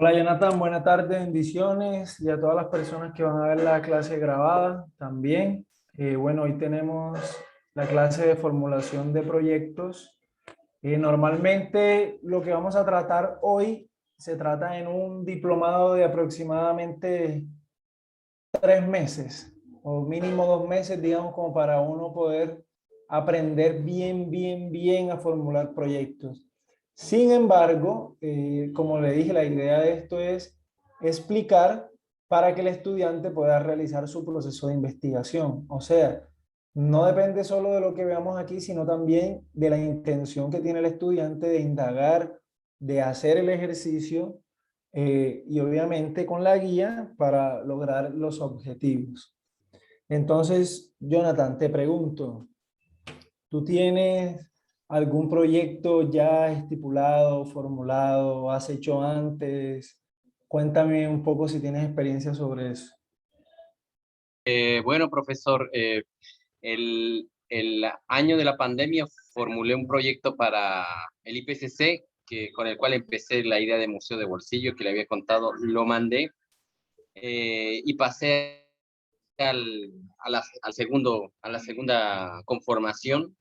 Hola Jonathan, buenas tardes, bendiciones y a todas las personas que van a ver la clase grabada también. Bueno, hoy tenemos la clase de formulación de proyectos. Normalmente lo que vamos a tratar hoy se trata en un diplomado de aproximadamente 3 meses o mínimo 2 meses, digamos, como para uno poder aprender bien a formular proyectos. Sin embargo, como le dije, la idea de esto es explicar para que el estudiante pueda realizar su proceso de investigación. O sea, no depende solo de lo que veamos aquí, sino también de la intención que tiene el estudiante de indagar, de hacer el ejercicio y obviamente con la guía para lograr los objetivos. Entonces, Jonathan, te pregunto, ¿tú tienes algún proyecto ya estipulado, formulado, has hecho antes? Cuéntame un poco si tienes experiencia sobre eso. Bueno, profesor, el año de la pandemia formulé un proyecto para el IPCC, con el cual empecé la idea de museo de bolsillo que le había contado, lo mandé y pasé a la segunda conformación,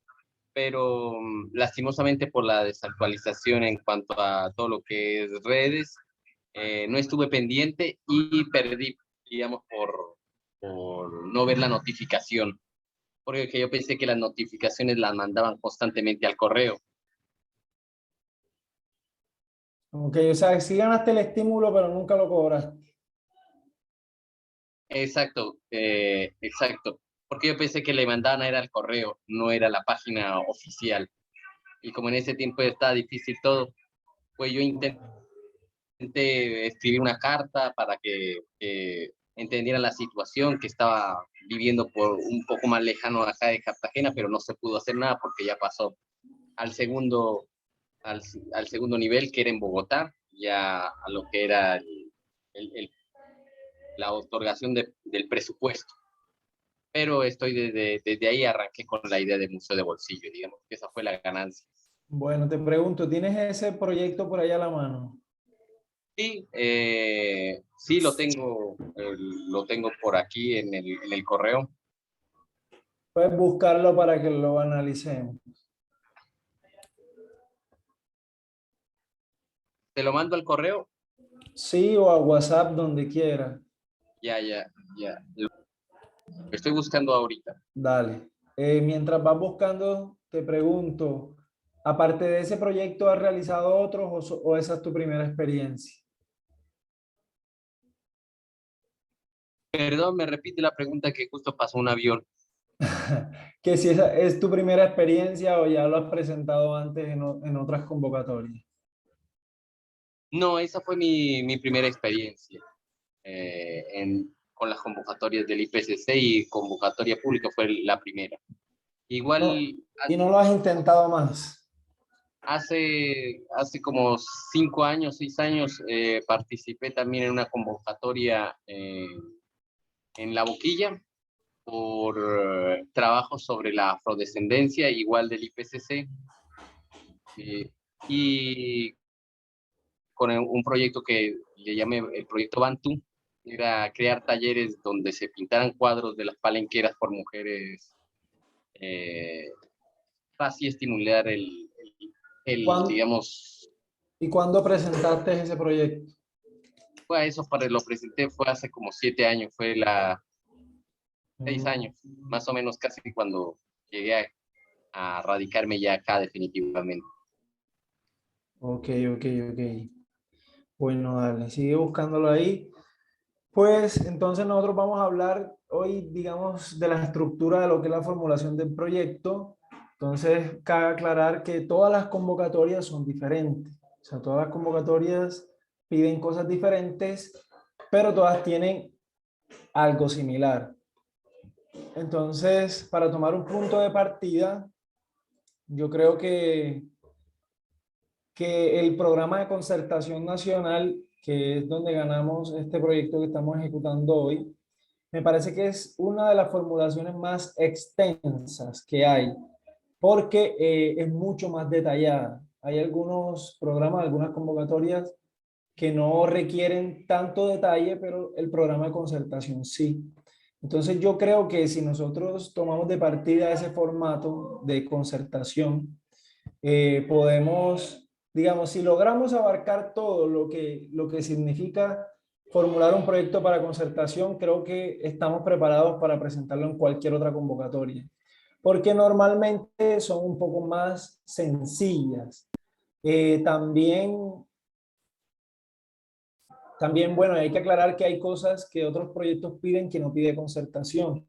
pero lastimosamente por la desactualización en cuanto a todo lo que es redes, no estuve pendiente y perdí, digamos, por no ver la notificación, porque yo pensé que las notificaciones las mandaban constantemente al correo. Ok, o sea, sí ganaste el estímulo, pero nunca lo cobraste. Exacto, exacto, porque yo pensé que le mandaban era al correo, no era la página oficial. Y como en ese tiempo estaba difícil todo, pues yo intenté escribir una carta para que entendieran la situación, que estaba viviendo por un poco más lejano acá de Cartagena, pero no se pudo hacer nada porque ya pasó al segundo, al, al segundo nivel, que era en Bogotá, ya a lo que era el, el, la otorgación del presupuesto. Pero estoy desde ahí arranqué con la idea de museo de bolsillo, digamos que esa fue la ganancia. Bueno, te pregunto, ¿tienes ese proyecto por allá a la mano? Sí, sí lo tengo por aquí en el correo. Puedes buscarlo para que lo analicemos. Te lo mando al correo. Sí, o a WhatsApp, donde quiera. Ya. Lo estoy buscando ahorita. Dale. Mientras vas buscando, te pregunto, aparte de ese proyecto, ¿has realizado otros o esa es tu primera experiencia? Perdón, me repite la pregunta que justo pasó un avión. Que si esa es tu primera experiencia o ya lo has presentado antes en otras convocatorias. No, esa fue mi primera experiencia con las convocatorias del IPCC, y convocatoria pública fue la primera. Igual No, y no lo has intentado más. hace como 5 años, 6 años, participé también en una convocatoria en La Boquilla por trabajo sobre la afrodescendencia, igual del IPCC, y con un proyecto que le llamé el proyecto Bantu. Era crear talleres donde se pintaran cuadros de las palenqueras por mujeres, eh, para así estimular ¿Cuándo, digamos, y cuándo presentaste ese proyecto? fue eso, lo presenté, fue hace como 7 años, fue 6 años, más o menos, casi cuando llegué a radicarme ya acá definitivamente. Ok, ok, ok. Bueno, dale, sigue buscándolo ahí. Pues entonces nosotros vamos a hablar hoy, digamos, de la estructura de lo que es la formulación del proyecto. Entonces, cabe aclarar que todas las convocatorias son diferentes. O sea, todas las convocatorias piden cosas diferentes, pero todas tienen algo similar. Entonces, para tomar un punto de partida, yo creo que el programa de concertación nacional, que es donde ganamos este proyecto que estamos ejecutando hoy, me parece que es una de las formulaciones más extensas que hay, porque es mucho más detallada. Hay algunos programas, algunas convocatorias que no requieren tanto detalle, pero el programa de concertación sí. Entonces yo creo que si nosotros tomamos de partida ese formato de concertación, podemos, digamos, si logramos abarcar todo lo que significa formular un proyecto para concertación, creo que estamos preparados para presentarlo en cualquier otra convocatoria, porque normalmente son un poco más sencillas. También bueno, hay que aclarar que hay cosas que otros proyectos piden que no pide concertación,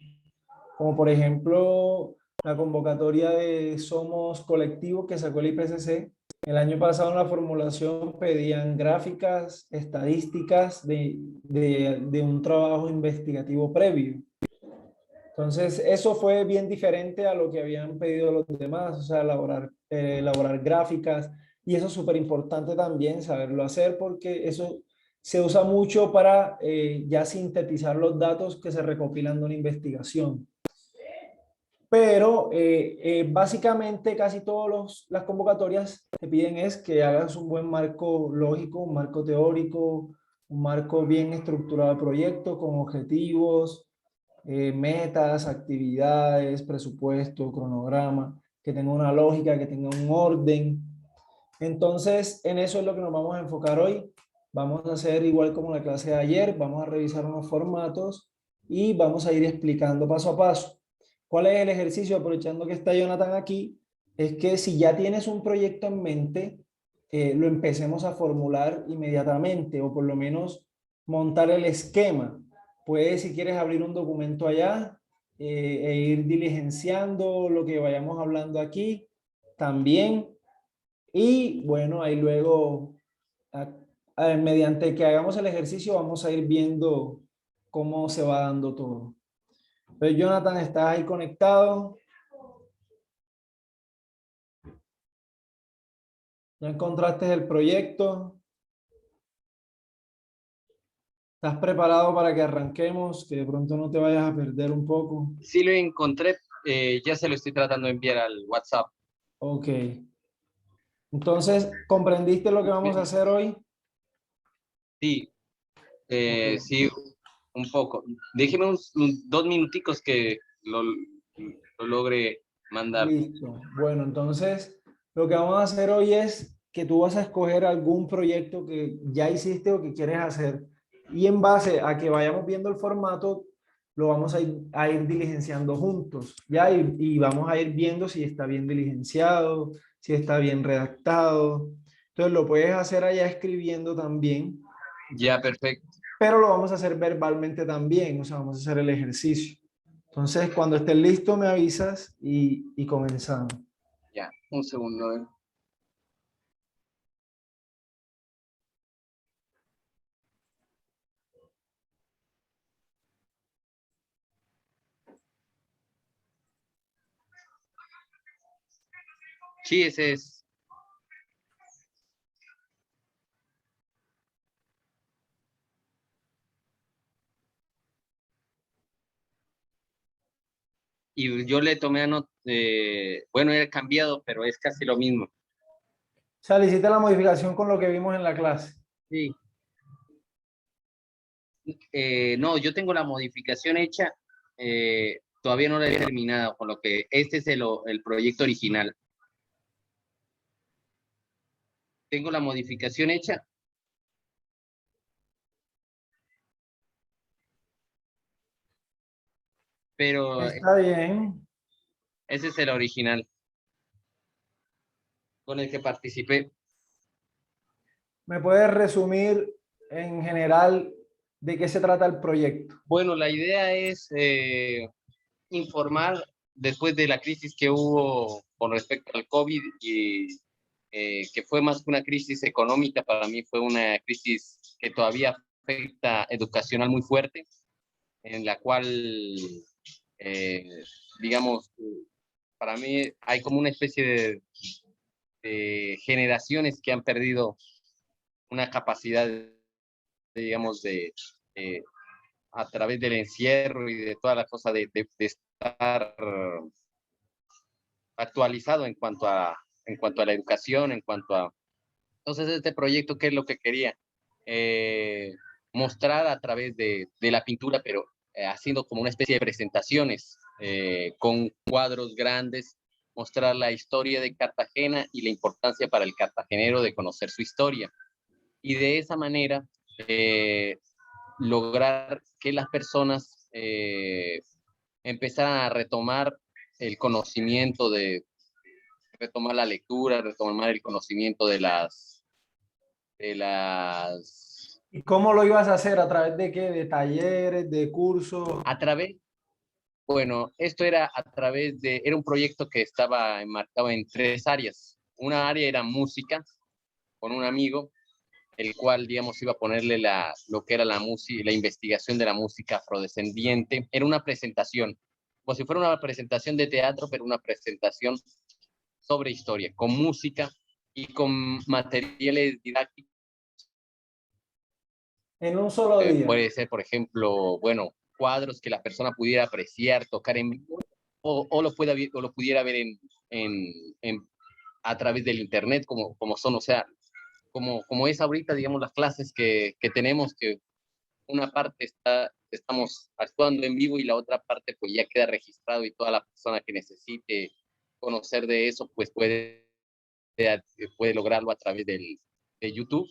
como por ejemplo la convocatoria de Somos Colectivo que sacó el IPCC. El año pasado en la formulación pedían gráficas, estadísticas de un trabajo investigativo previo. Entonces, eso fue bien diferente a lo que habían pedido los demás, o sea, elaborar gráficas, y eso es súper importante también saberlo hacer porque eso se usa mucho para ya sintetizar los datos que se recopilan de una investigación. Pero básicamente casi todas las convocatorias te piden es que hagas un buen marco lógico, un marco teórico, un marco bien estructurado de proyecto con objetivos, metas, actividades, presupuesto, cronograma, que tenga una lógica, que tenga un orden. Entonces, en eso es lo que nos vamos a enfocar hoy. Vamos a hacer igual como la clase de ayer, vamos a revisar unos formatos y vamos a ir explicando paso a paso. ¿Cuál es el ejercicio? Aprovechando que está Jonathan aquí, es que si ya tienes un proyecto en mente, lo empecemos a formular inmediatamente o por lo menos montar el esquema. Puedes, si quieres, abrir un documento allá e ir diligenciando lo que vayamos hablando aquí también. Y bueno, ahí luego, mediante que hagamos el ejercicio, vamos a ir viendo cómo se va dando todo. Entonces, Jonathan, ¿estás ahí conectado? ¿Ya encontraste el proyecto? ¿Estás preparado para que arranquemos? Que de pronto no te vayas a perder un poco. Sí lo encontré, ya se lo estoy tratando de enviar al WhatsApp. Ok. Entonces, ¿comprendiste lo que vamos a hacer hoy? Sí, Ok. sí, un poco. Déjeme 2 minuticos que lo logre mandar. Listo. Bueno, entonces lo que vamos a hacer hoy es que tú vas a escoger algún proyecto que ya hiciste o que quieres hacer y en base a que vayamos viendo el formato, lo vamos a ir diligenciando juntos, ¿ya? Y vamos a ir viendo si está bien diligenciado, si está bien redactado. Entonces lo puedes hacer allá escribiendo también, Ya, perfecto. pero lo vamos a hacer verbalmente también, o sea, vamos a hacer el ejercicio. Entonces, cuando estés listo, me avisas y comenzamos. Ya, un segundo. Sí, ese es. Y yo le tomé bueno, he cambiado, pero es casi lo mismo. O sea, le hiciste la modificación con lo que vimos en la clase. Sí. No, yo tengo la modificación hecha, todavía no la he terminado, con lo que este es el proyecto original. Tengo la modificación hecha, pero Está bien. ese es el original con el que participé. ¿Me puedes resumir en general de qué se trata el proyecto? Bueno, la idea es informar después de la crisis que hubo con respecto al COVID y que fue más que una crisis económica, para mí fue una crisis que todavía afecta educacional muy fuerte, en la cual, eh, digamos, para mí hay como una especie de generaciones que han perdido una capacidad, digamos, de a través del encierro y de toda la cosa de estar actualizado en cuanto a la educación, en cuanto a... Entonces, este proyecto, ¿qué es lo que quería? mostrar a través de la pintura, pero haciendo como una especie de presentaciones con cuadros grandes, mostrar la historia de Cartagena y la importancia para el cartagenero de conocer su historia. Y de esa manera lograr que las personas empezaran a retomar el conocimiento retomar la lectura, retomar el conocimiento de las... ¿Y cómo lo ibas a hacer? ¿A través de qué? ¿De talleres, de cursos? A través, bueno, esto era a través era un proyecto que estaba enmarcado en 3 áreas. Una área era música, con un amigo, el cual, digamos, iba a ponerle lo que era la música, la investigación de la música afrodescendiente. Era una presentación, como si fuera una presentación de teatro, pero una presentación sobre historia, con música y con materiales didácticos. En un solo día. Puede ser, por ejemplo, bueno, cuadros que la persona pudiera apreciar, tocar en vivo, o lo pudiera ver en, en, a través del internet, como son, o sea, como es ahorita, digamos, las clases que tenemos, que una parte estamos actuando en vivo y la otra parte pues ya queda registrado y toda la persona que necesite conocer de eso pues puede lograrlo a través de YouTube.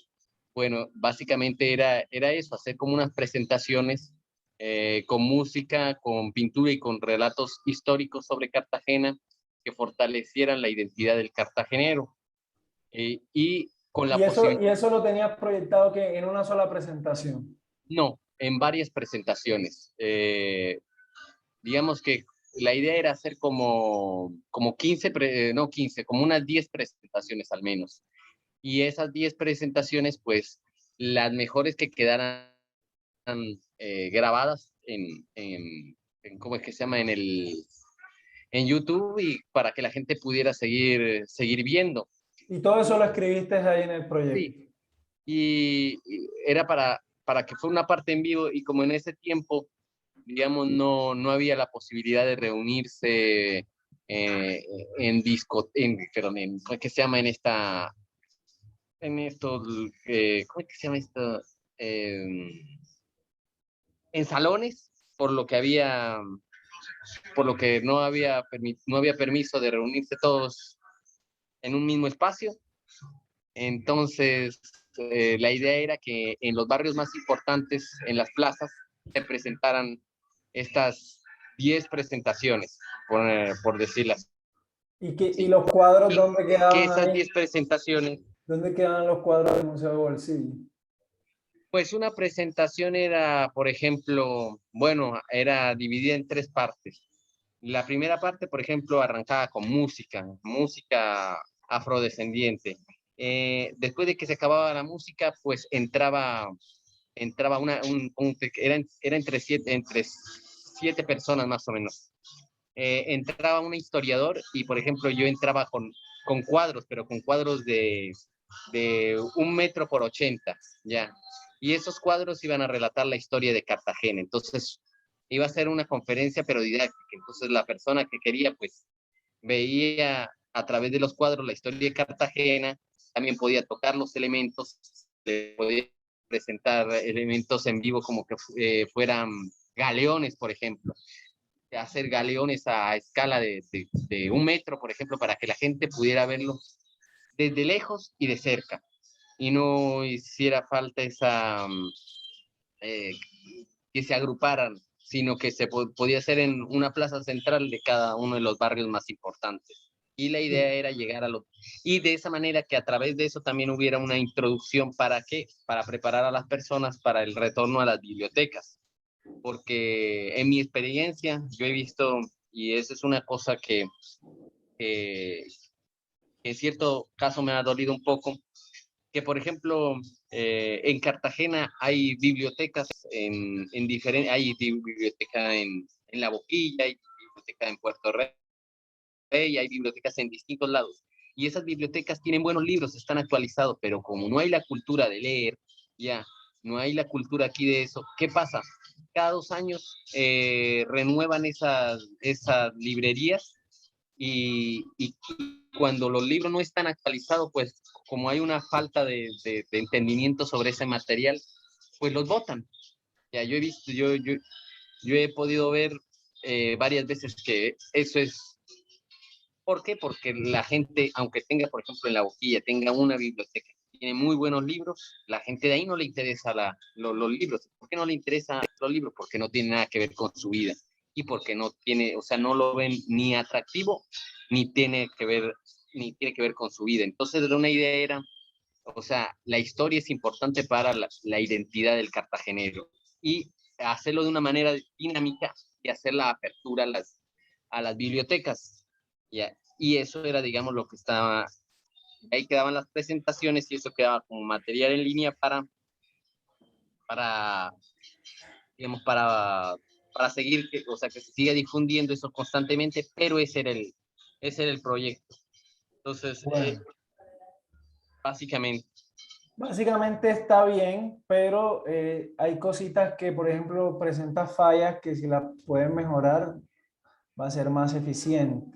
Bueno, básicamente era eso, hacer como unas presentaciones con música, con pintura y con relatos históricos sobre Cartagena que fortalecieran la identidad del cartagenero. Y con la Y posibilidad, eso lo tenías proyectado que en una sola presentación. no, en varias presentaciones. Digamos que la idea era hacer como 15, no 15, como unas 10 presentaciones al menos. Y esas 10 presentaciones, pues las mejores que quedaran grabadas ¿cómo es que se llama? En YouTube y para que la gente pudiera seguir viendo. Y todo eso lo escribiste ahí en el proyecto. Sí, y era para que fuera una parte en vivo y como en ese tiempo, digamos, no había la posibilidad de reunirse en disco, perdón, ¿cómo es que se llama en estos, ¿cómo es que se llama esto? En salones, por lo que no había permiso de reunirse todos en un mismo espacio. Entonces, la idea era que en los barrios más importantes, en las plazas, se presentaran estas 10 presentaciones, por decirlas. Y Sí. los cuadros Y dónde que quedaban esas ahí? 10 presentaciones, ¿Dónde quedaban los cuadros del Museo de Bolsillo? pues una presentación era, por ejemplo, bueno, era dividida en 3 partes. La primera parte, por ejemplo, arrancaba con música afrodescendiente. Después de que se acababa la música, pues entraba era entre 7 personas más o menos. Entraba un historiador y, por ejemplo, yo entraba con cuadros, pero con cuadros de 1 metro por 80, ya. Y esos cuadros iban a relatar la historia de Cartagena. Entonces, iba a ser una conferencia, pero didáctica. Entonces, la persona que quería, pues, veía a través de los cuadros la historia de Cartagena, también podía tocar los elementos, podía presentar elementos en vivo como que fueran galeones, por ejemplo, hacer galeones a escala de 1 metro, por ejemplo, para que la gente pudiera verlo desde lejos y de cerca y no hiciera falta eh, que se agruparan, sino que podía ser en una plaza central de cada uno de los barrios más importantes. Y la idea era llegar a y de esa manera que a través de eso también hubiera una introducción para qué, para preparar a las personas para el retorno a las bibliotecas. Porque en mi experiencia yo he visto, y eso es una cosa que en cierto caso me ha dolido un poco, que por ejemplo en Cartagena hay bibliotecas hay biblioteca en La Boquilla, hay biblioteca en Puerto Rey, hay bibliotecas en distintos lados. Y esas bibliotecas tienen buenos libros, están actualizados, pero como no hay la cultura de leer, ya, no hay la cultura aquí de eso, ¿qué pasa? Cada 2 años renuevan esas librerías y cuando los libros no están actualizados, pues como hay una falta de entendimiento sobre ese material, pues los botan. Ya, yo he visto, yo he podido ver varias veces que eso es. ¿Por qué? Porque la gente, aunque tenga, por ejemplo, en la boquilla, tenga una biblioteca, tiene muy buenos libros, la gente de ahí no le interesa los libros. ¿Por qué no le interesan los libros? Porque no tiene nada que ver con su vida y porque no tiene, o sea, no lo ven ni atractivo, ni tiene que ver con su vida. Entonces, una idea era, o sea, la historia es importante para la identidad del cartagenero y hacerlo de una manera dinámica y hacer la apertura a las bibliotecas. ¿Ya? Y eso era, digamos, lo que estaba, ahí quedaban las presentaciones y eso quedaba como material en línea para digamos, para seguir, o sea, que se siga difundiendo eso constantemente, pero ese era el proyecto. Entonces, Bueno, básicamente. básicamente está bien, pero hay cositas que, por ejemplo, presenta fallas que si las pueden mejorar va a ser más eficiente.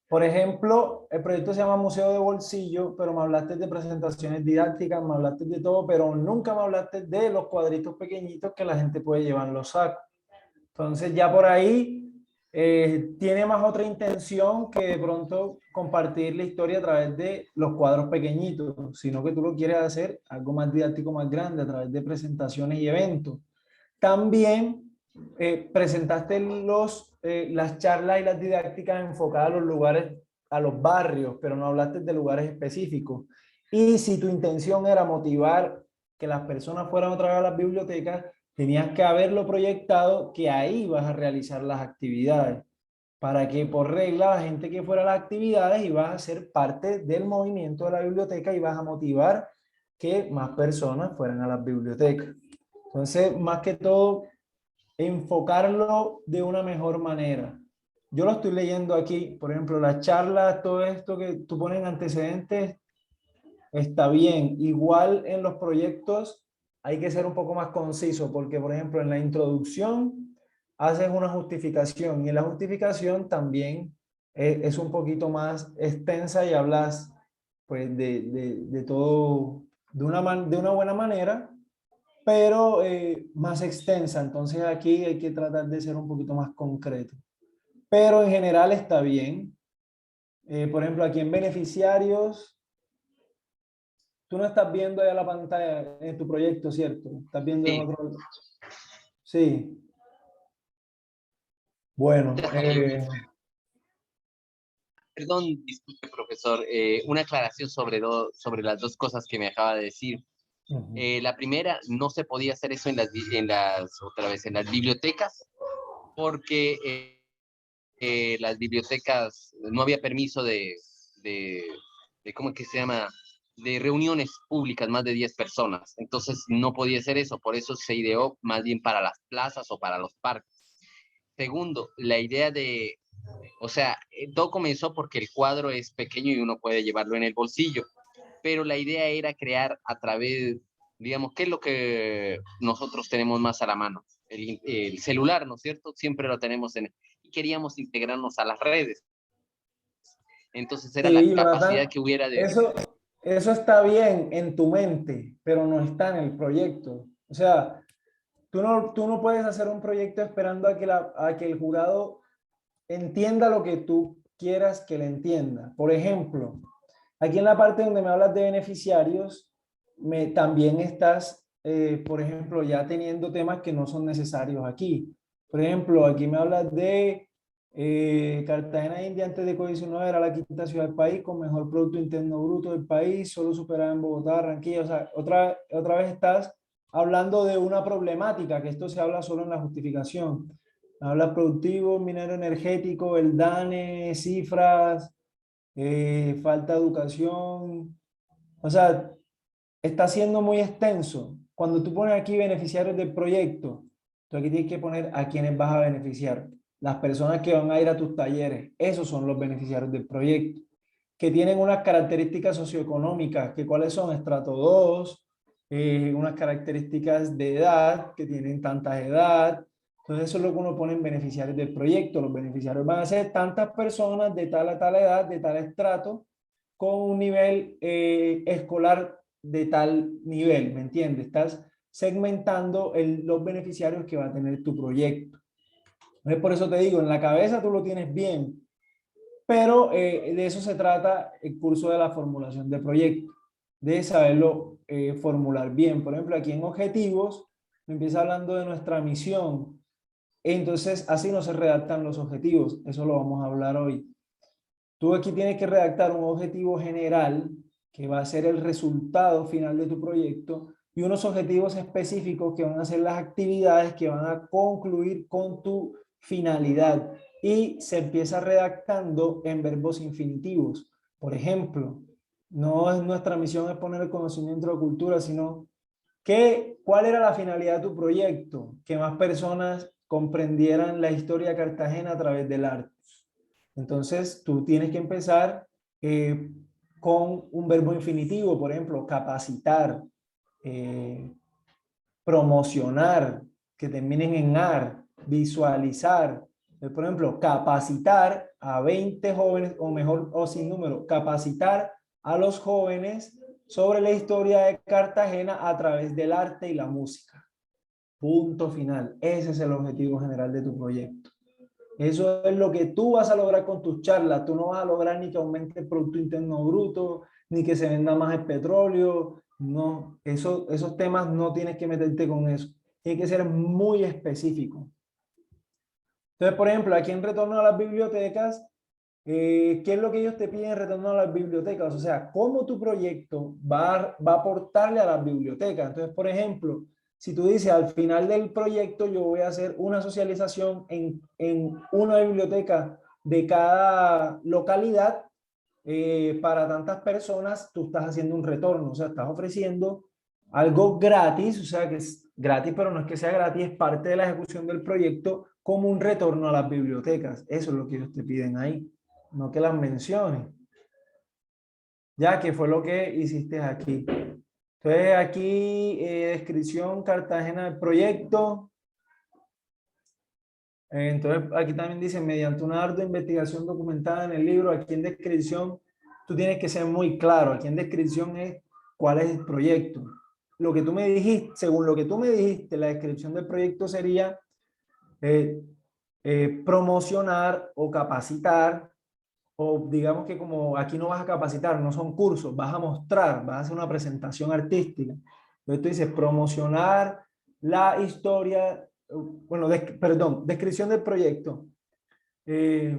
Por ejemplo, el proyecto se llama Museo de Bolsillo, pero me hablaste de presentaciones didácticas, me hablaste de todo, pero nunca me hablaste de los cuadritos pequeñitos que la gente puede llevar en los sacos. Entonces ya por ahí tiene más otra intención que de pronto compartir la historia a través de los cuadros pequeñitos, sino que tú lo quieres hacer algo más didáctico, más grande, a través de presentaciones y eventos. También presentaste las charlas y las didácticas enfocadas a los lugares, a los barrios, pero no hablaste de lugares específicos. Y si tu intención era motivar que las personas fueran otra vez a las bibliotecas, tenías que haberlo proyectado que ahí vas a realizar las actividades, para que por regla la gente que fuera a las actividades iba a ser parte del movimiento de la biblioteca y vas a motivar que más personas fueran a las bibliotecas. Entonces, más que todo, enfocarlo de una mejor manera. Yo lo estoy leyendo aquí, por ejemplo, las charlas, todo esto que tú pones en antecedentes, está bien. Igual en los proyectos hay que ser un poco más conciso, porque, por ejemplo, en la introducción haces una justificación y en la justificación también es un poquito más extensa y hablas pues de todo de una buena manera, pero más extensa. Entonces aquí hay que tratar de ser un poquito más concreto. Pero en general está bien. Por ejemplo, aquí en beneficiarios, tú no estás viendo ya la pantalla en tu proyecto, ¿cierto? Estás viendo en Sí, otro. Sí. Bueno. perdón, disculpe, profesor, una aclaración sobre las dos cosas que me acaba de decir. La primera, no se podía hacer eso otra vez, en las bibliotecas, porque las bibliotecas no había permiso de, ¿cómo es que se llama? De reuniones públicas, más de 10 personas. Entonces no podía ser eso, por eso se ideó más bien para las plazas o para los parques. Segundo, la idea o sea, todo comenzó porque el cuadro es pequeño y uno puede llevarlo en el bolsillo, pero la idea era crear a través, digamos, ¿qué es lo que nosotros tenemos más a la mano? El celular, ¿no es cierto? Siempre lo tenemos y queríamos integrarnos a las redes. Entonces era la Sí, capacidad Jonathan, que hubiera eso está bien en tu mente, pero no está en el proyecto. O sea, tú no puedes hacer un proyecto esperando a que el jurado entienda lo que tú quieras que le entienda. Por ejemplo, aquí en la parte donde me hablas de beneficiarios, también estás, por ejemplo, ya teniendo temas que no son necesarios aquí. Por ejemplo, aquí me hablas de Cartagena de India antes de COVID-19 era la quinta ciudad del país con mejor Producto Interno Bruto del país, solo superada en Bogotá, Barranquilla. O sea, otra vez estás hablando de una problemática, que esto se habla solo en la justificación. Habla productivo, minero energético, el DANE, cifras, falta de educación. O sea, está siendo muy extenso. Cuando tú pones aquí beneficiarios del proyecto, tú aquí tienes que poner a quienes vas a beneficiar. Las personas que van a ir a tus talleres, esos son los beneficiarios del proyecto, que tienen unas características socioeconómicas, que cuáles son estrato 2, unas características de edad, que tienen tanta edad. Entonces eso es lo que uno pone en beneficiarios del proyecto. Los beneficiarios van a ser tantas personas de tal a tal edad, de tal estrato, con un nivel escolar de tal nivel, ¿me entiendes? Estás segmentando los beneficiarios que va a tener tu proyecto. Entonces, por eso te digo, en la cabeza tú lo tienes bien, pero de eso se trata el curso de la formulación de proyecto, de saberlo formular bien. Por ejemplo, aquí en objetivos, empieza hablando de nuestra misión. Entonces, así no se redactan los objetivos. Eso lo vamos a hablar hoy. Tú aquí tienes que redactar un objetivo general, que va a ser el resultado final de tu proyecto, y unos objetivos específicos que van a ser las actividades que van a concluir con tu finalidad. Y se empieza redactando en verbos infinitivos. Por ejemplo, no es nuestra misión exponer el conocimiento de la cultura, sino ¿cuál era la finalidad de tu proyecto? Que más personas comprendieran la historia de Cartagena a través del arte. Entonces, tú tienes que empezar eh, con un verbo infinitivo, por ejemplo, capacitar, eh, promocionar, que terminen en ar, visualizar. Por ejemplo, capacitar a 20 jóvenes, o mejor, o sin número, capacitar a los jóvenes sobre la historia de Cartagena a través del arte y la música. Punto final. Ese es el objetivo general de tu proyecto. Eso es lo que tú vas a lograr con tus charlas. Tú no vas a lograr ni que aumente el Producto Interno Bruto, ni que se venda más el petróleo. No, esos temas no tienes que meterte con eso. Tiene que ser muy específico. Entonces, por ejemplo, aquí en retorno a las bibliotecas, ¿qué es lo que ellos te piden en retorno a las bibliotecas? O sea, ¿cómo tu proyecto va a aportarle a las bibliotecas? Entonces, por ejemplo, si tú dices al final del proyecto yo voy a hacer una socialización en una biblioteca de cada localidad para tantas personas, tú estás haciendo un retorno, o sea, estás ofreciendo algo gratis, o sea, que es gratis, pero no es que sea gratis, es parte de la ejecución del proyecto como un retorno a las bibliotecas. Eso es lo que ellos te piden ahí, no que las menciones, ya que fue lo que hiciste aquí. Entonces, aquí, descripción Cartagena del proyecto. Entonces, aquí también dice, mediante una ardua investigación documentada en el libro, aquí en descripción, tú tienes que ser muy claro. Aquí en descripción es cuál es el proyecto. Lo que tú me dijiste, según lo que tú me dijiste, la descripción del proyecto sería eh, promocionar o capacitar, o digamos que como aquí no vas a capacitar, no son cursos, vas a mostrar, vas a hacer una presentación artística. Entonces tú dices promocionar la historia, bueno, perdón, descripción del proyecto. Eh,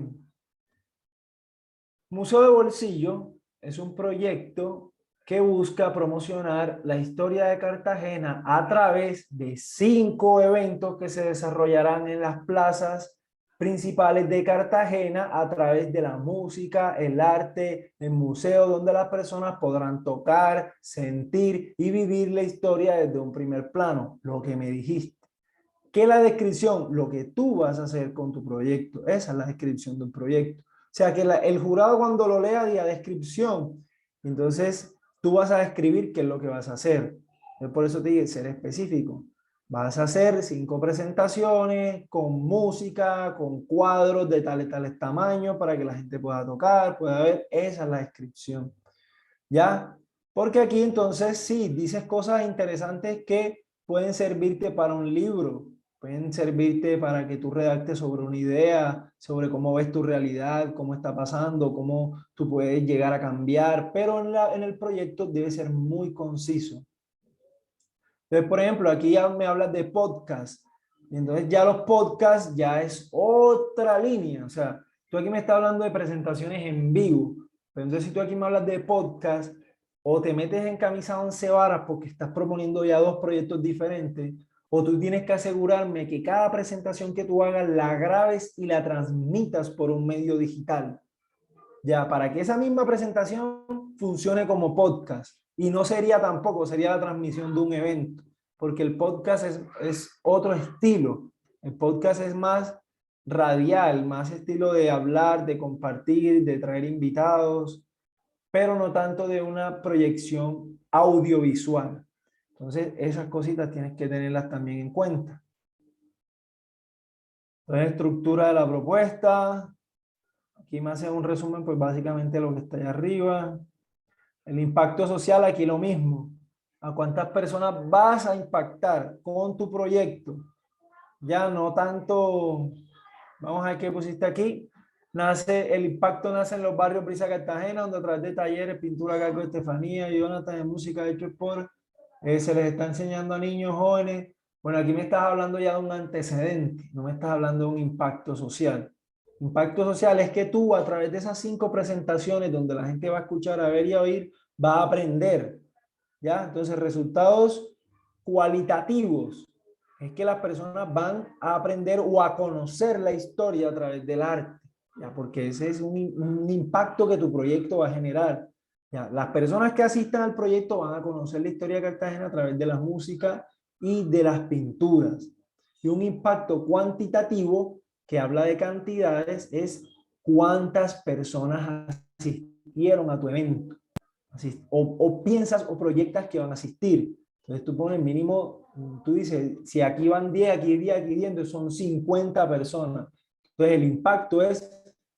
Museo de Bolsillo es un proyecto que busca promocionar la historia de Cartagena a través de 5 eventos que se desarrollarán en las plazas principales de Cartagena a través de la música, el arte, el museo, donde las personas podrán tocar, sentir y vivir la historia desde un primer plano, lo que me dijiste. ¿Qué es la descripción? Lo que tú vas a hacer con tu proyecto. Esa es la descripción del proyecto. O sea, que el jurado cuando lo lea diga descripción. Entonces, tú vas a describir qué es lo que vas a hacer. Por eso te dije, ser específico. Vas a hacer 5 presentaciones con música, con cuadros de tales tamaños para que la gente pueda tocar, pueda ver. Esa es la descripción. ¿Ya? Porque aquí entonces sí, dices cosas interesantes que pueden servirte para un libro, pueden servirte para que tú redactes sobre una idea, sobre cómo ves tu realidad, cómo está pasando, cómo tú puedes llegar a cambiar, pero en el proyecto debe ser muy conciso. Entonces, por ejemplo, aquí ya me hablas de podcast, y entonces ya los podcasts ya es otra línea, o sea, tú aquí me estás hablando de presentaciones en vivo, pero entonces si tú aquí me hablas de podcast, o te metes en camisa 11 varas porque estás proponiendo ya 2 proyectos diferentes, o tú tienes que asegurarme que cada presentación que tú hagas la grabes y la transmitas por un medio digital, ya, para que esa misma presentación funcione como podcast. Y no sería tampoco, sería la transmisión de un evento, porque el podcast es otro estilo. El podcast es más radial, más estilo de hablar, de compartir, de traer invitados, pero no tanto de una proyección audiovisual. Entonces, esas cositas tienes que tenerlas también en cuenta. Entonces, estructura de la propuesta. Aquí me hace un resumen, pues básicamente lo que está allá arriba. El impacto social aquí lo mismo. ¿A cuántas personas vas a impactar con tu proyecto? Ya no tanto, vamos a ver qué pusiste aquí. El impacto nace en los barrios Brisa Cartagena, donde a través de talleres, pintura a cargo de Estefanía y Jonathan, de música hecho por, se les está enseñando a niños, jóvenes. Bueno, aquí me estás hablando ya de un antecedente, no me estás hablando de un impacto social. Impacto social es que tú, a través de esas 5 presentaciones donde la gente va a escuchar, a ver y a oír, va a aprender. ¿Ya? Entonces, resultados cualitativos es que las personas van a aprender o a conocer la historia a través del arte, ¿ya? Porque ese es un impacto que tu proyecto va a generar. ¿Ya? Las personas que asistan al proyecto van a conocer la historia de Cartagena a través de la música y de las pinturas. Y un impacto cuantitativo que habla de cantidades es cuántas personas asistieron a tu evento. O piensas o proyectas que van a asistir. Entonces tú pones mínimo, tú dices, si aquí van 10, aquí 10, aquí 10, entonces son 50 personas. Entonces el impacto es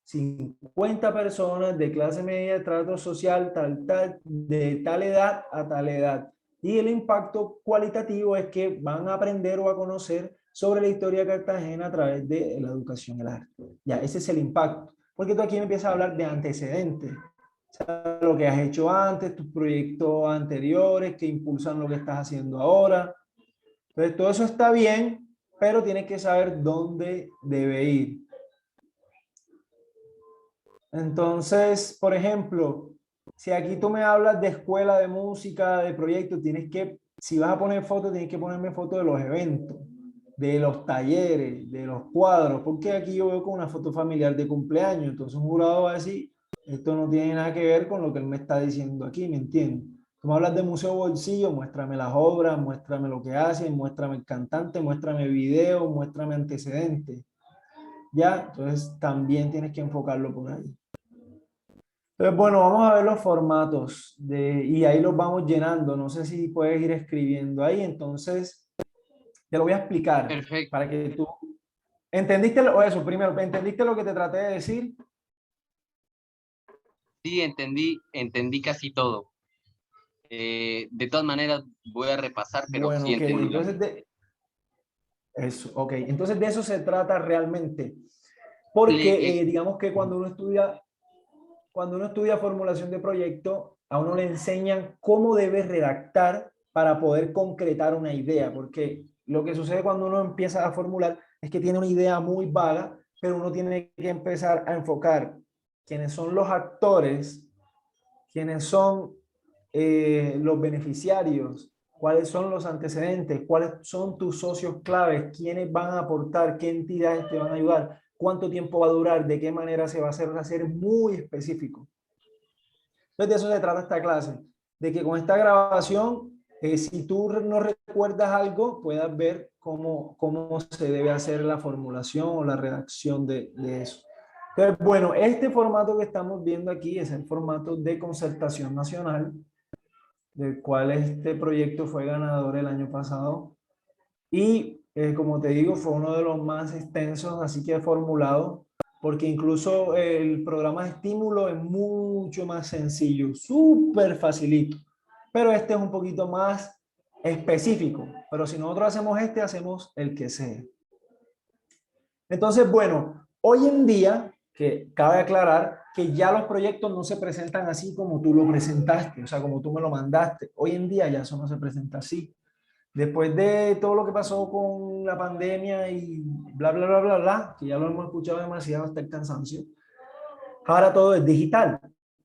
50 personas de clase media, trato social, tal, de tal edad a tal edad. Y el impacto cualitativo es que van a aprender o a conocer sobre la historia de Cartagena a través de la educación y el arte. Ya, ese es el impacto. Porque tú aquí me empiezas a hablar de antecedentes, lo que has hecho antes, tus proyectos anteriores que impulsan lo que estás haciendo ahora. Entonces, todo eso está bien, pero tienes que saber dónde debe ir. Entonces, por ejemplo, si aquí tú me hablas de escuela de música, de proyectos, tienes que, si vas a poner fotos, tienes que ponerme fotos de los eventos, de los talleres, de los cuadros, porque aquí yo veo con una foto familiar de cumpleaños, entonces un jurado va a decir, esto no tiene nada que ver con lo que él me está diciendo aquí, ¿me entiendes? Tú me hablas de Museo Bolsillo, muéstrame las obras, muéstrame lo que hacen, muéstrame el cantante, muéstrame video, muéstrame antecedentes, ¿ya? Entonces también tienes que enfocarlo por ahí. Entonces, bueno, vamos a ver los formatos y ahí los vamos llenando. No sé si puedes ir escribiendo ahí. Entonces, te lo voy a explicar Perfecto. para que tú... ¿Entendiste o eso? Primero, ¿entendiste lo que te traté de decir? Sí, entendí casi todo. De todas maneras, voy a repasar, pero Bueno, sí ok. entendí la Entonces, mayoría. eso, ok. Entonces, de eso se trata realmente. Le- Porque eh, digamos que cuando uno estudia formulación de proyecto, a uno le enseñan cómo debe redactar para poder concretar una idea, porque lo que sucede cuando uno empieza a formular es que tiene una idea muy vaga, pero uno tiene que empezar a enfocar quiénes son los actores, quiénes son los beneficiarios, cuáles son los antecedentes, cuáles son tus socios claves, quiénes van a aportar, qué entidades te van a ayudar, cuánto tiempo va a durar, de qué manera se va a hacer muy específico. Entonces de eso se trata esta clase, de que con esta grabación, si tú no recuerdas algo, puedas ver cómo se debe hacer la formulación o la redacción de eso. Entonces, bueno, este formato que estamos viendo aquí es el formato de concertación nacional, del cual este proyecto fue ganador el año pasado. Y como te digo, fue uno de los más extensos, así que formulado, porque incluso el programa de estímulo es mucho más sencillo, súper facilito, pero este es un poquito más específico. Pero si nosotros hacemos este, hacemos el que sea. Entonces, bueno, hoy en día, que cabe aclarar que ya los proyectos no se presentan así como tú lo presentaste, o sea, como tú me lo mandaste. Hoy en día ya eso no se presenta así. Después de todo lo que pasó con la pandemia y bla, bla, bla, bla, bla, que ya lo hemos escuchado demasiado hasta el cansancio, ahora todo es digital.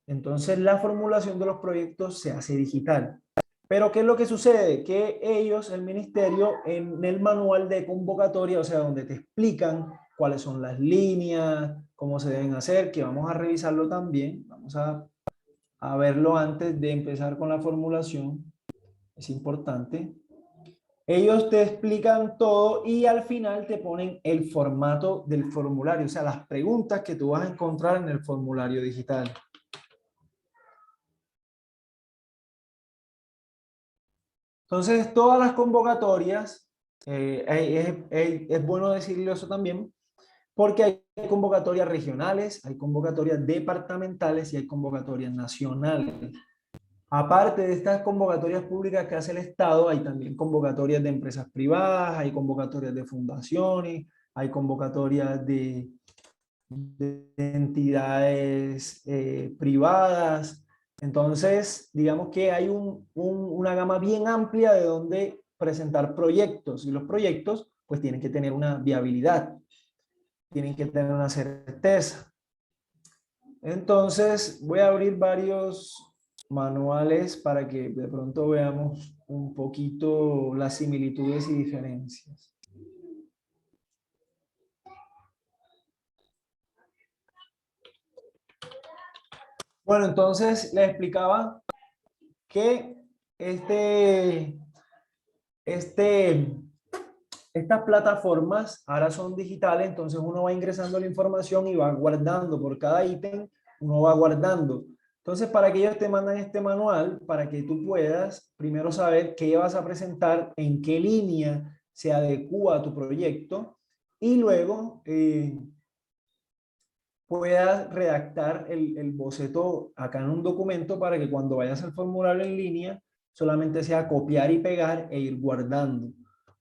Entonces la formulación de los proyectos se hace digital. Pero ¿qué es lo que sucede? Que ellos, el ministerio, en el manual de convocatoria, o sea, donde te explican cuáles son las líneas, cómo se deben hacer, que vamos a revisarlo también, vamos a verlo antes de empezar con la formulación, es importante. Ellos te explican todo y al final te ponen el formato del formulario, o sea, las preguntas que tú vas a encontrar en el formulario digital. Entonces, todas las convocatorias, es bueno decirle eso también, porque hay convocatorias regionales, hay convocatorias departamentales y hay convocatorias nacionales. Aparte de estas convocatorias públicas que hace el Estado, hay también convocatorias de empresas privadas, hay convocatorias de fundaciones, hay convocatorias de entidades privadas. Entonces, digamos que hay una gama bien amplia de donde presentar proyectos, y los proyectos pues tienen que tener una viabilidad, tienen que tener una certeza. Entonces, voy a abrir varios manuales para que de pronto veamos un poquito las similitudes y diferencias. Bueno, entonces les explicaba que este, este, estas plataformas ahora son digitales, entonces uno va ingresando la información y va guardando por cada ítem, uno va guardando. Entonces, para que ellos te mandan este manual, para que tú puedas primero saber qué vas a presentar, en qué línea se adecua a tu proyecto, y luego puedas redactar el boceto acá en un documento para que cuando vayas al formulario en línea solamente sea copiar y pegar e ir guardando.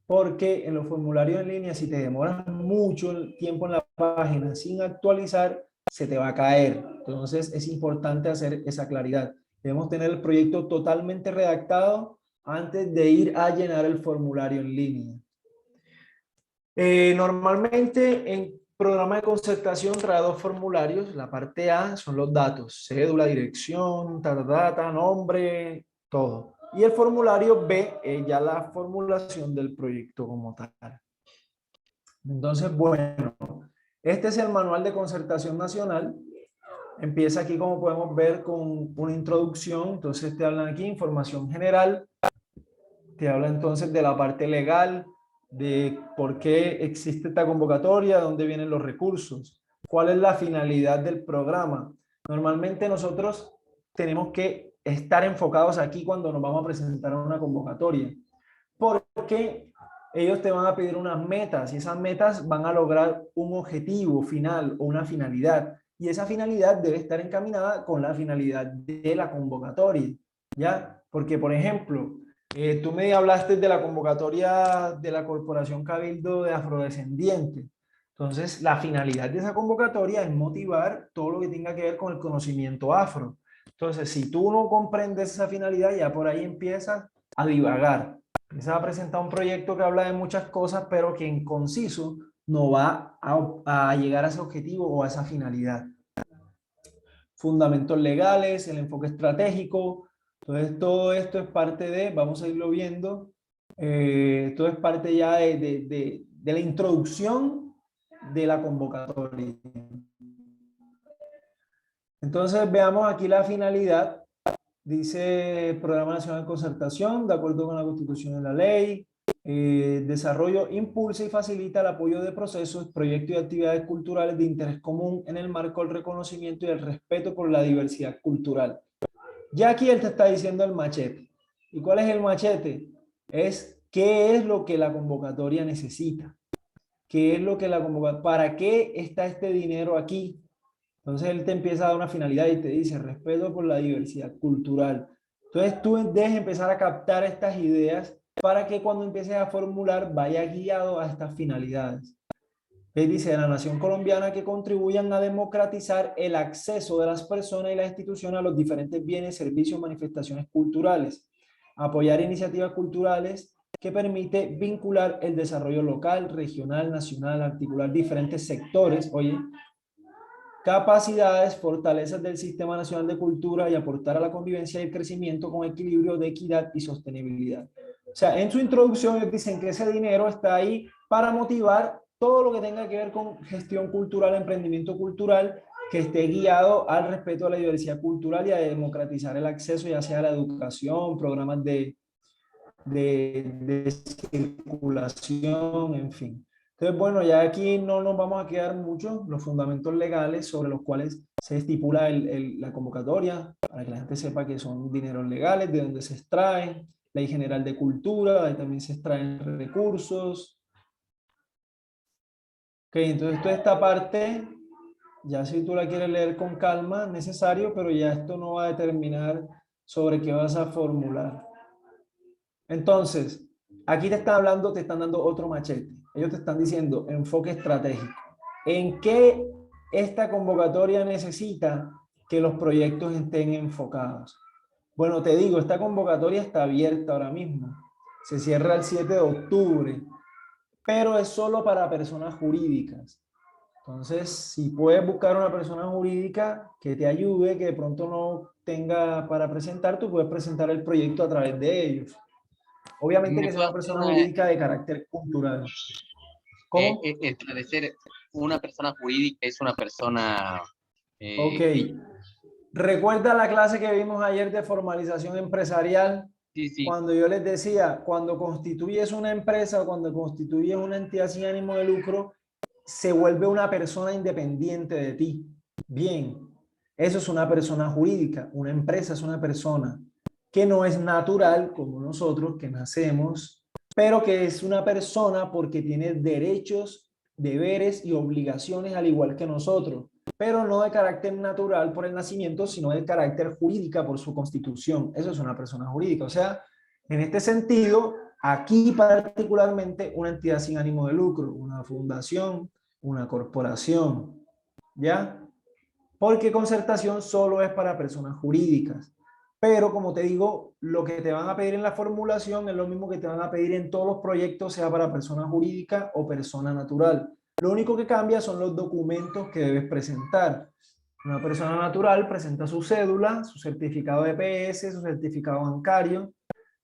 Porque en los formularios en línea, si te demoras mucho tiempo en la página sin actualizar, se te va a caer. Entonces es importante hacer esa claridad. Debemos tener el proyecto totalmente redactado antes de ir a llenar el formulario en línea. Normalmente en programa de concertación trae dos formularios. La parte A son los datos, cédula, dirección, data, nombre, todo. Y el formulario B es ya la formulación del proyecto como tal. Entonces, bueno, este es el manual de concertación nacional. Empieza aquí, como podemos ver, con una introducción. Entonces te hablan aquí información general, te habla entonces de la parte legal, de por qué existe esta convocatoria, de dónde vienen los recursos, cuál es la finalidad del programa. Normalmente nosotros tenemos que estar enfocados aquí cuando nos vamos a presentar a una convocatoria, porque ellos te van a pedir unas metas y esas metas van a lograr un objetivo final o una finalidad. Y esa finalidad debe estar encaminada con la finalidad de la convocatoria, ¿ya? Porque, por ejemplo, tú me hablaste de la convocatoria de la Corporación Cabildo de Afrodescendientes. Entonces, la finalidad de esa convocatoria es motivar todo lo que tenga que ver con el conocimiento afro. Entonces, si tú no comprendes esa finalidad, ya por ahí empiezas a divagar. Empiezas a presentar un proyecto que habla de muchas cosas, pero que en conciso no va a llegar a ese objetivo o a esa finalidad. Fundamentos legales, el enfoque estratégico. Entonces, todo esto es parte de, vamos a irlo viendo, todo es parte ya de la introducción de la convocatoria. Entonces, veamos aquí la finalidad. Dice Programa Nacional de Concertación, de acuerdo con la Constitución y la ley, desarrollo, impulsa y facilita el apoyo de procesos, proyectos y actividades culturales de interés común en el marco del reconocimiento y el respeto por la diversidad cultural. Ya aquí él te está diciendo el machete. ¿Y cuál es el machete? Es qué es lo que la convocatoria necesita. ¿Qué es lo que la convocatoria? ¿Para qué está este dinero aquí? Entonces él te empieza a dar una finalidad y te dice respeto por la diversidad cultural. Entonces tú debes empezar a captar estas ideas para que cuando empieces a formular vaya guiado a estas finalidades. Él dice, de la nación colombiana que contribuyan a democratizar el acceso de las personas y las instituciones a los diferentes bienes, servicios, manifestaciones culturales. Apoyar iniciativas culturales que permite vincular el desarrollo local, regional, nacional, articular diferentes sectores, oye, capacidades, fortalezas del Sistema Nacional de Cultura y aportar a la convivencia y el crecimiento con equilibrio de equidad y sostenibilidad. O sea, en su introducción ellos dicen que ese dinero está ahí para motivar todo lo que tenga que ver con gestión cultural, emprendimiento cultural, que esté guiado al respeto a la diversidad cultural y a democratizar el acceso, ya sea a la educación, programas de circulación, en fin. Entonces, bueno, ya aquí no nos vamos a quedar mucho los fundamentos legales sobre los cuales se estipula la convocatoria, para que la gente sepa que son dineros legales, de dónde se extraen, ley general de cultura, ahí también se extraen recursos. Ok, entonces toda esta parte, ya si tú la quieres leer con calma, necesario, pero ya esto no va a determinar sobre qué vas a formular. Entonces, aquí te están hablando, te están dando otro machete. Ellos te están diciendo enfoque estratégico. ¿En qué esta convocatoria necesita que los proyectos estén enfocados? Bueno, te digo, esta convocatoria está abierta ahora mismo. Se cierra el 7 de octubre, pero es solo para personas jurídicas. Entonces, si puedes buscar una persona jurídica que te ayude, que de pronto no tenga para presentar, tú puedes presentar el proyecto a través de ellos. Obviamente ¿Me que sea puedo una hacer persona jurídica de carácter cultural. ¿Cómo? esclarecer? Una persona jurídica es una persona... Ok. eh, ¿Recuerda la clase que vimos ayer de formalización empresarial? sí, sí. Cuando yo les decía, cuando constituyes una empresa o cuando constituyes una entidad sin ánimo de lucro, se vuelve una persona independiente de ti. Bien, eso es una persona jurídica. Una empresa es una persona que no es natural como nosotros, que nacemos, pero que es una persona porque tiene derechos, deberes y obligaciones al igual que nosotros, pero no de carácter natural por el nacimiento, sino de carácter jurídica por su constitución. Eso es una persona jurídica. O sea, en este sentido, aquí particularmente una entidad sin ánimo de lucro, una fundación, una corporación, ¿ya? Porque concertación solo es para personas jurídicas. Pero como te digo, lo que te van a pedir en la formulación es lo mismo que te van a pedir en todos los proyectos, sea para persona jurídica o persona natural. Lo único que cambia son los documentos que debes presentar. Una persona natural presenta su cédula, su certificado de EPS, su certificado bancario.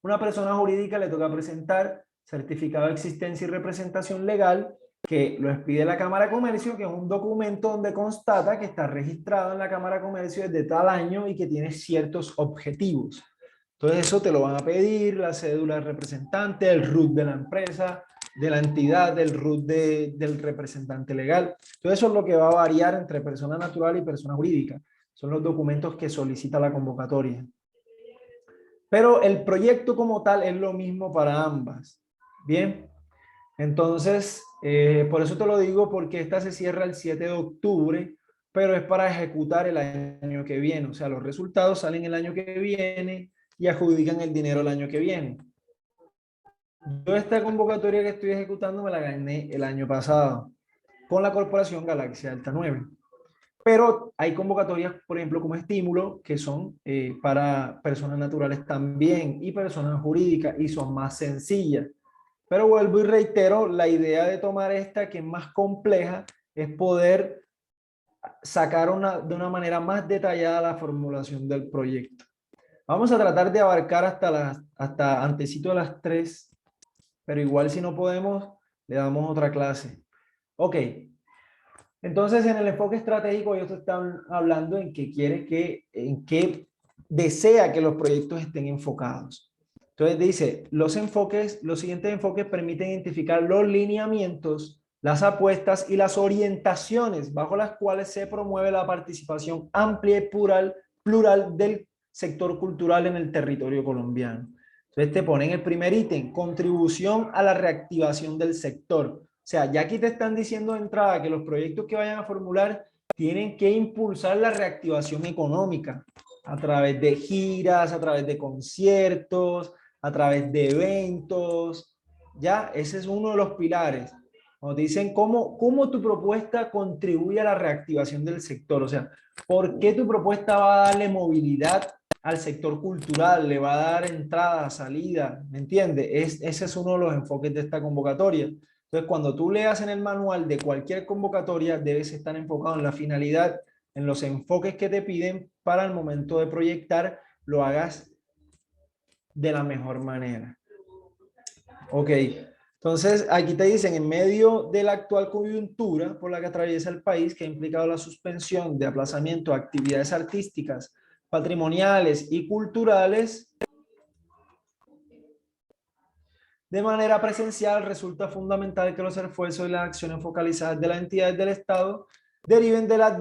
Una persona jurídica le toca presentar certificado de existencia y representación legal, que lo expide la Cámara de Comercio, que es un documento donde constata que está registrado en la Cámara de Comercio desde tal año y que tiene ciertos objetivos. Entonces eso te lo van a pedir, la cédula del representante, el RUT de la empresa, de la entidad, del RUT del representante legal. Todo eso es lo que va a variar entre persona natural y persona jurídica. Son los documentos que solicita la convocatoria. Pero el proyecto como tal es lo mismo para ambas. Bien, entonces, por eso te lo digo, porque esta se cierra el 7 de octubre, pero es para ejecutar el año que viene. O sea, los resultados salen el año que viene y adjudican el dinero el año que viene. Yo esta convocatoria que estoy ejecutando me la gané el año pasado con la corporación Galaxia Delta 9. Pero hay convocatorias, por ejemplo, como estímulo, que son para personas naturales también y personas jurídicas y son más sencillas. Pero vuelvo y reitero, la idea de tomar esta, que es más compleja, es poder sacar de una manera más detallada la formulación del proyecto. Vamos a tratar de abarcar hasta antesito de las 3, pero igual si no podemos, le damos otra clase. Ok, entonces en el enfoque estratégico ellos están hablando en en qué desea que los proyectos estén enfocados. Entonces dice, los siguientes enfoques permiten identificar los lineamientos, las apuestas y las orientaciones bajo las cuales se promueve la participación amplia y plural del sector cultural en el territorio colombiano. Entonces te ponen el primer ítem, contribución a la reactivación del sector. O sea, ya aquí te están diciendo de entrada que los proyectos que vayan a formular tienen que impulsar la reactivación económica a través de giras, a través de conciertos, a través de eventos. Ya, ese es uno de los pilares. Nos dicen cómo tu propuesta contribuye a la reactivación del sector. O sea, ¿por qué tu propuesta va a darle movilidad al sector cultural? ¿Le va a dar entrada, salida? ¿Me entiendes? Ese es uno de los enfoques de esta convocatoria. Entonces, cuando tú leas en el manual de cualquier convocatoria, debes estar enfocado en la finalidad, en los enfoques que te piden para el momento de proyectar, lo hagas de la mejor manera. Ok, entonces aquí te dicen, en medio de la actual coyuntura por la que atraviesa el país, que ha implicado la suspensión de aplazamiento de actividades artísticas, patrimoniales y culturales, de manera presencial, resulta fundamental que los esfuerzos y las acciones focalizadas de las entidades del Estado deriven de la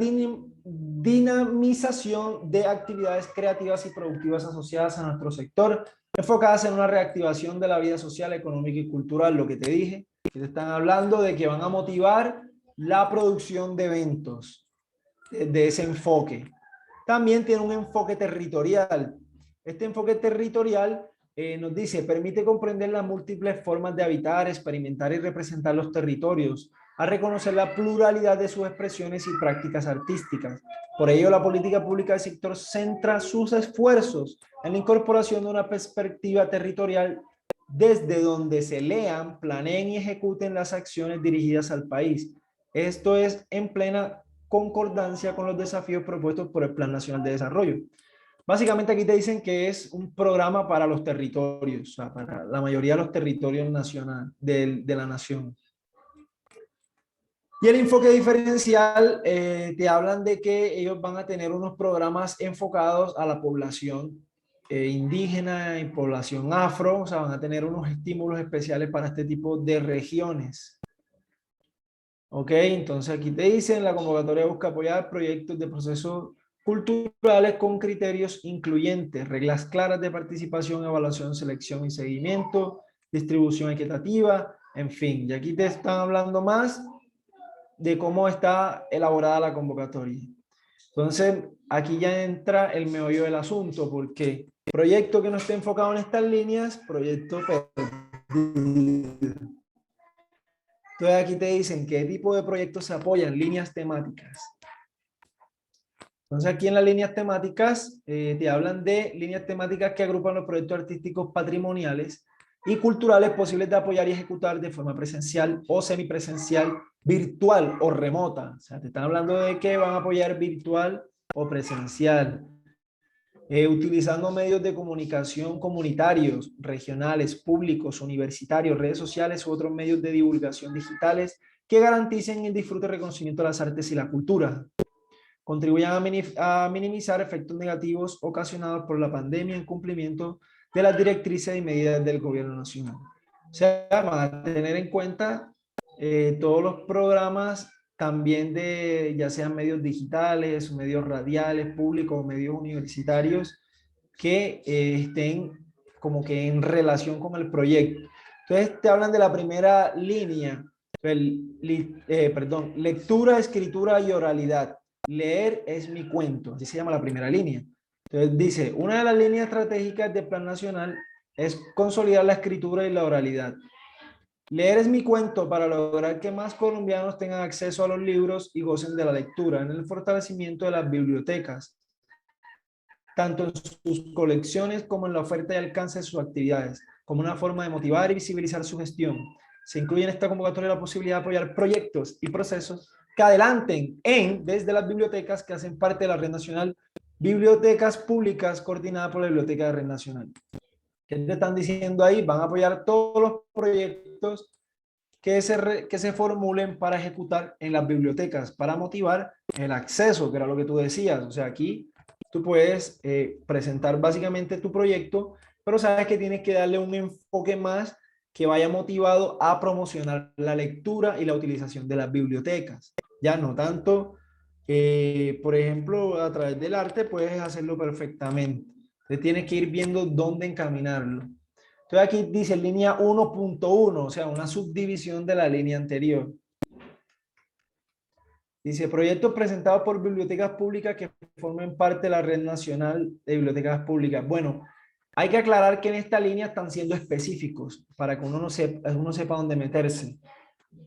dinamización de actividades creativas y productivas asociadas a nuestro sector, enfocadas en una reactivación de la vida social, económica y cultural. Lo que te dije, que te están hablando de que van a motivar la producción de eventos de ese enfoque. También tiene un enfoque territorial. Este enfoque territorial nos dice, permite comprender las múltiples formas de habitar, experimentar y representar los territorios, a reconocer la pluralidad de sus expresiones y prácticas artísticas. Por ello, la política pública del sector centra sus esfuerzos en la incorporación de una perspectiva territorial desde donde se lean, planeen y ejecuten las acciones dirigidas al país. Esto es en plena concordancia con los desafíos propuestos por el Plan Nacional de Desarrollo. Básicamente aquí te dicen que es un programa para los territorios, o sea, para la mayoría de los territorios nacionales de la nación. Y el enfoque diferencial, te hablan de que ellos van a tener unos programas enfocados a la población indígena y población afro, o sea, van a tener unos estímulos especiales para este tipo de regiones. Ok, entonces aquí te dicen, la convocatoria busca apoyar proyectos de procesos culturales con criterios incluyentes, reglas claras de participación, evaluación, selección y seguimiento, distribución equitativa, en fin. Y aquí te están hablando más de cómo está elaborada la convocatoria. Entonces, aquí ya entra el meollo del asunto, porque proyecto que no esté enfocado en estas líneas, proyecto perdido. Entonces, aquí te dicen qué tipo de proyectos se apoyan, líneas temáticas. Entonces, aquí en las líneas temáticas, te hablan de líneas temáticas que agrupan los proyectos artísticos patrimoniales y culturales posibles de apoyar y ejecutar de forma presencial o semipresencial, virtual o remota. O sea, te están hablando de que van a apoyar virtual o presencial. Utilizando medios de comunicación comunitarios, regionales, públicos, universitarios, redes sociales u otros medios de divulgación digitales que garanticen el disfrute y reconocimiento de las artes y la cultura. Contribuyan a minimizar efectos negativos ocasionados por la pandemia en cumplimiento de las directrices y medidas del gobierno nacional. O sea, van a tener en cuenta todos los programas también de ya sean medios digitales, medios radiales, públicos, medios universitarios que estén como que en relación con el proyecto. Entonces te hablan de la primera línea, perdón, lectura, escritura y oralidad. Leer es mi cuento, así se llama la primera línea. Entonces dice, una de las líneas estratégicas del Plan Nacional es consolidar la escritura y la oralidad. Leer es mi cuento para lograr que más colombianos tengan acceso a los libros y gocen de la lectura en el fortalecimiento de las bibliotecas, tanto en sus colecciones como en la oferta y alcance de sus actividades, como una forma de motivar y visibilizar su gestión. Se incluye en esta convocatoria la posibilidad de apoyar proyectos y procesos que adelanten desde las bibliotecas que hacen parte de la Red Nacional, bibliotecas públicas coordinadas por la Biblioteca de Red Nacional. ¿Qué te están diciendo ahí? Van a apoyar todos los proyectos que se formulen para ejecutar en las bibliotecas, para motivar el acceso, que era lo que tú decías. O sea, aquí tú puedes presentar básicamente tu proyecto, pero sabes que tienes que darle un enfoque más que vaya motivado a promocionar la lectura y la utilización de las bibliotecas. Ya no tanto, por ejemplo, a través del arte puedes hacerlo perfectamente. Entonces tienes que ir viendo dónde encaminarlo. Entonces aquí dice línea 1.1, o sea, una subdivisión de la línea anterior. Dice, proyectos presentados por bibliotecas públicas que formen parte de la Red Nacional de Bibliotecas Públicas. Bueno, hay que aclarar que en esta línea están siendo específicos para que uno sepa dónde meterse.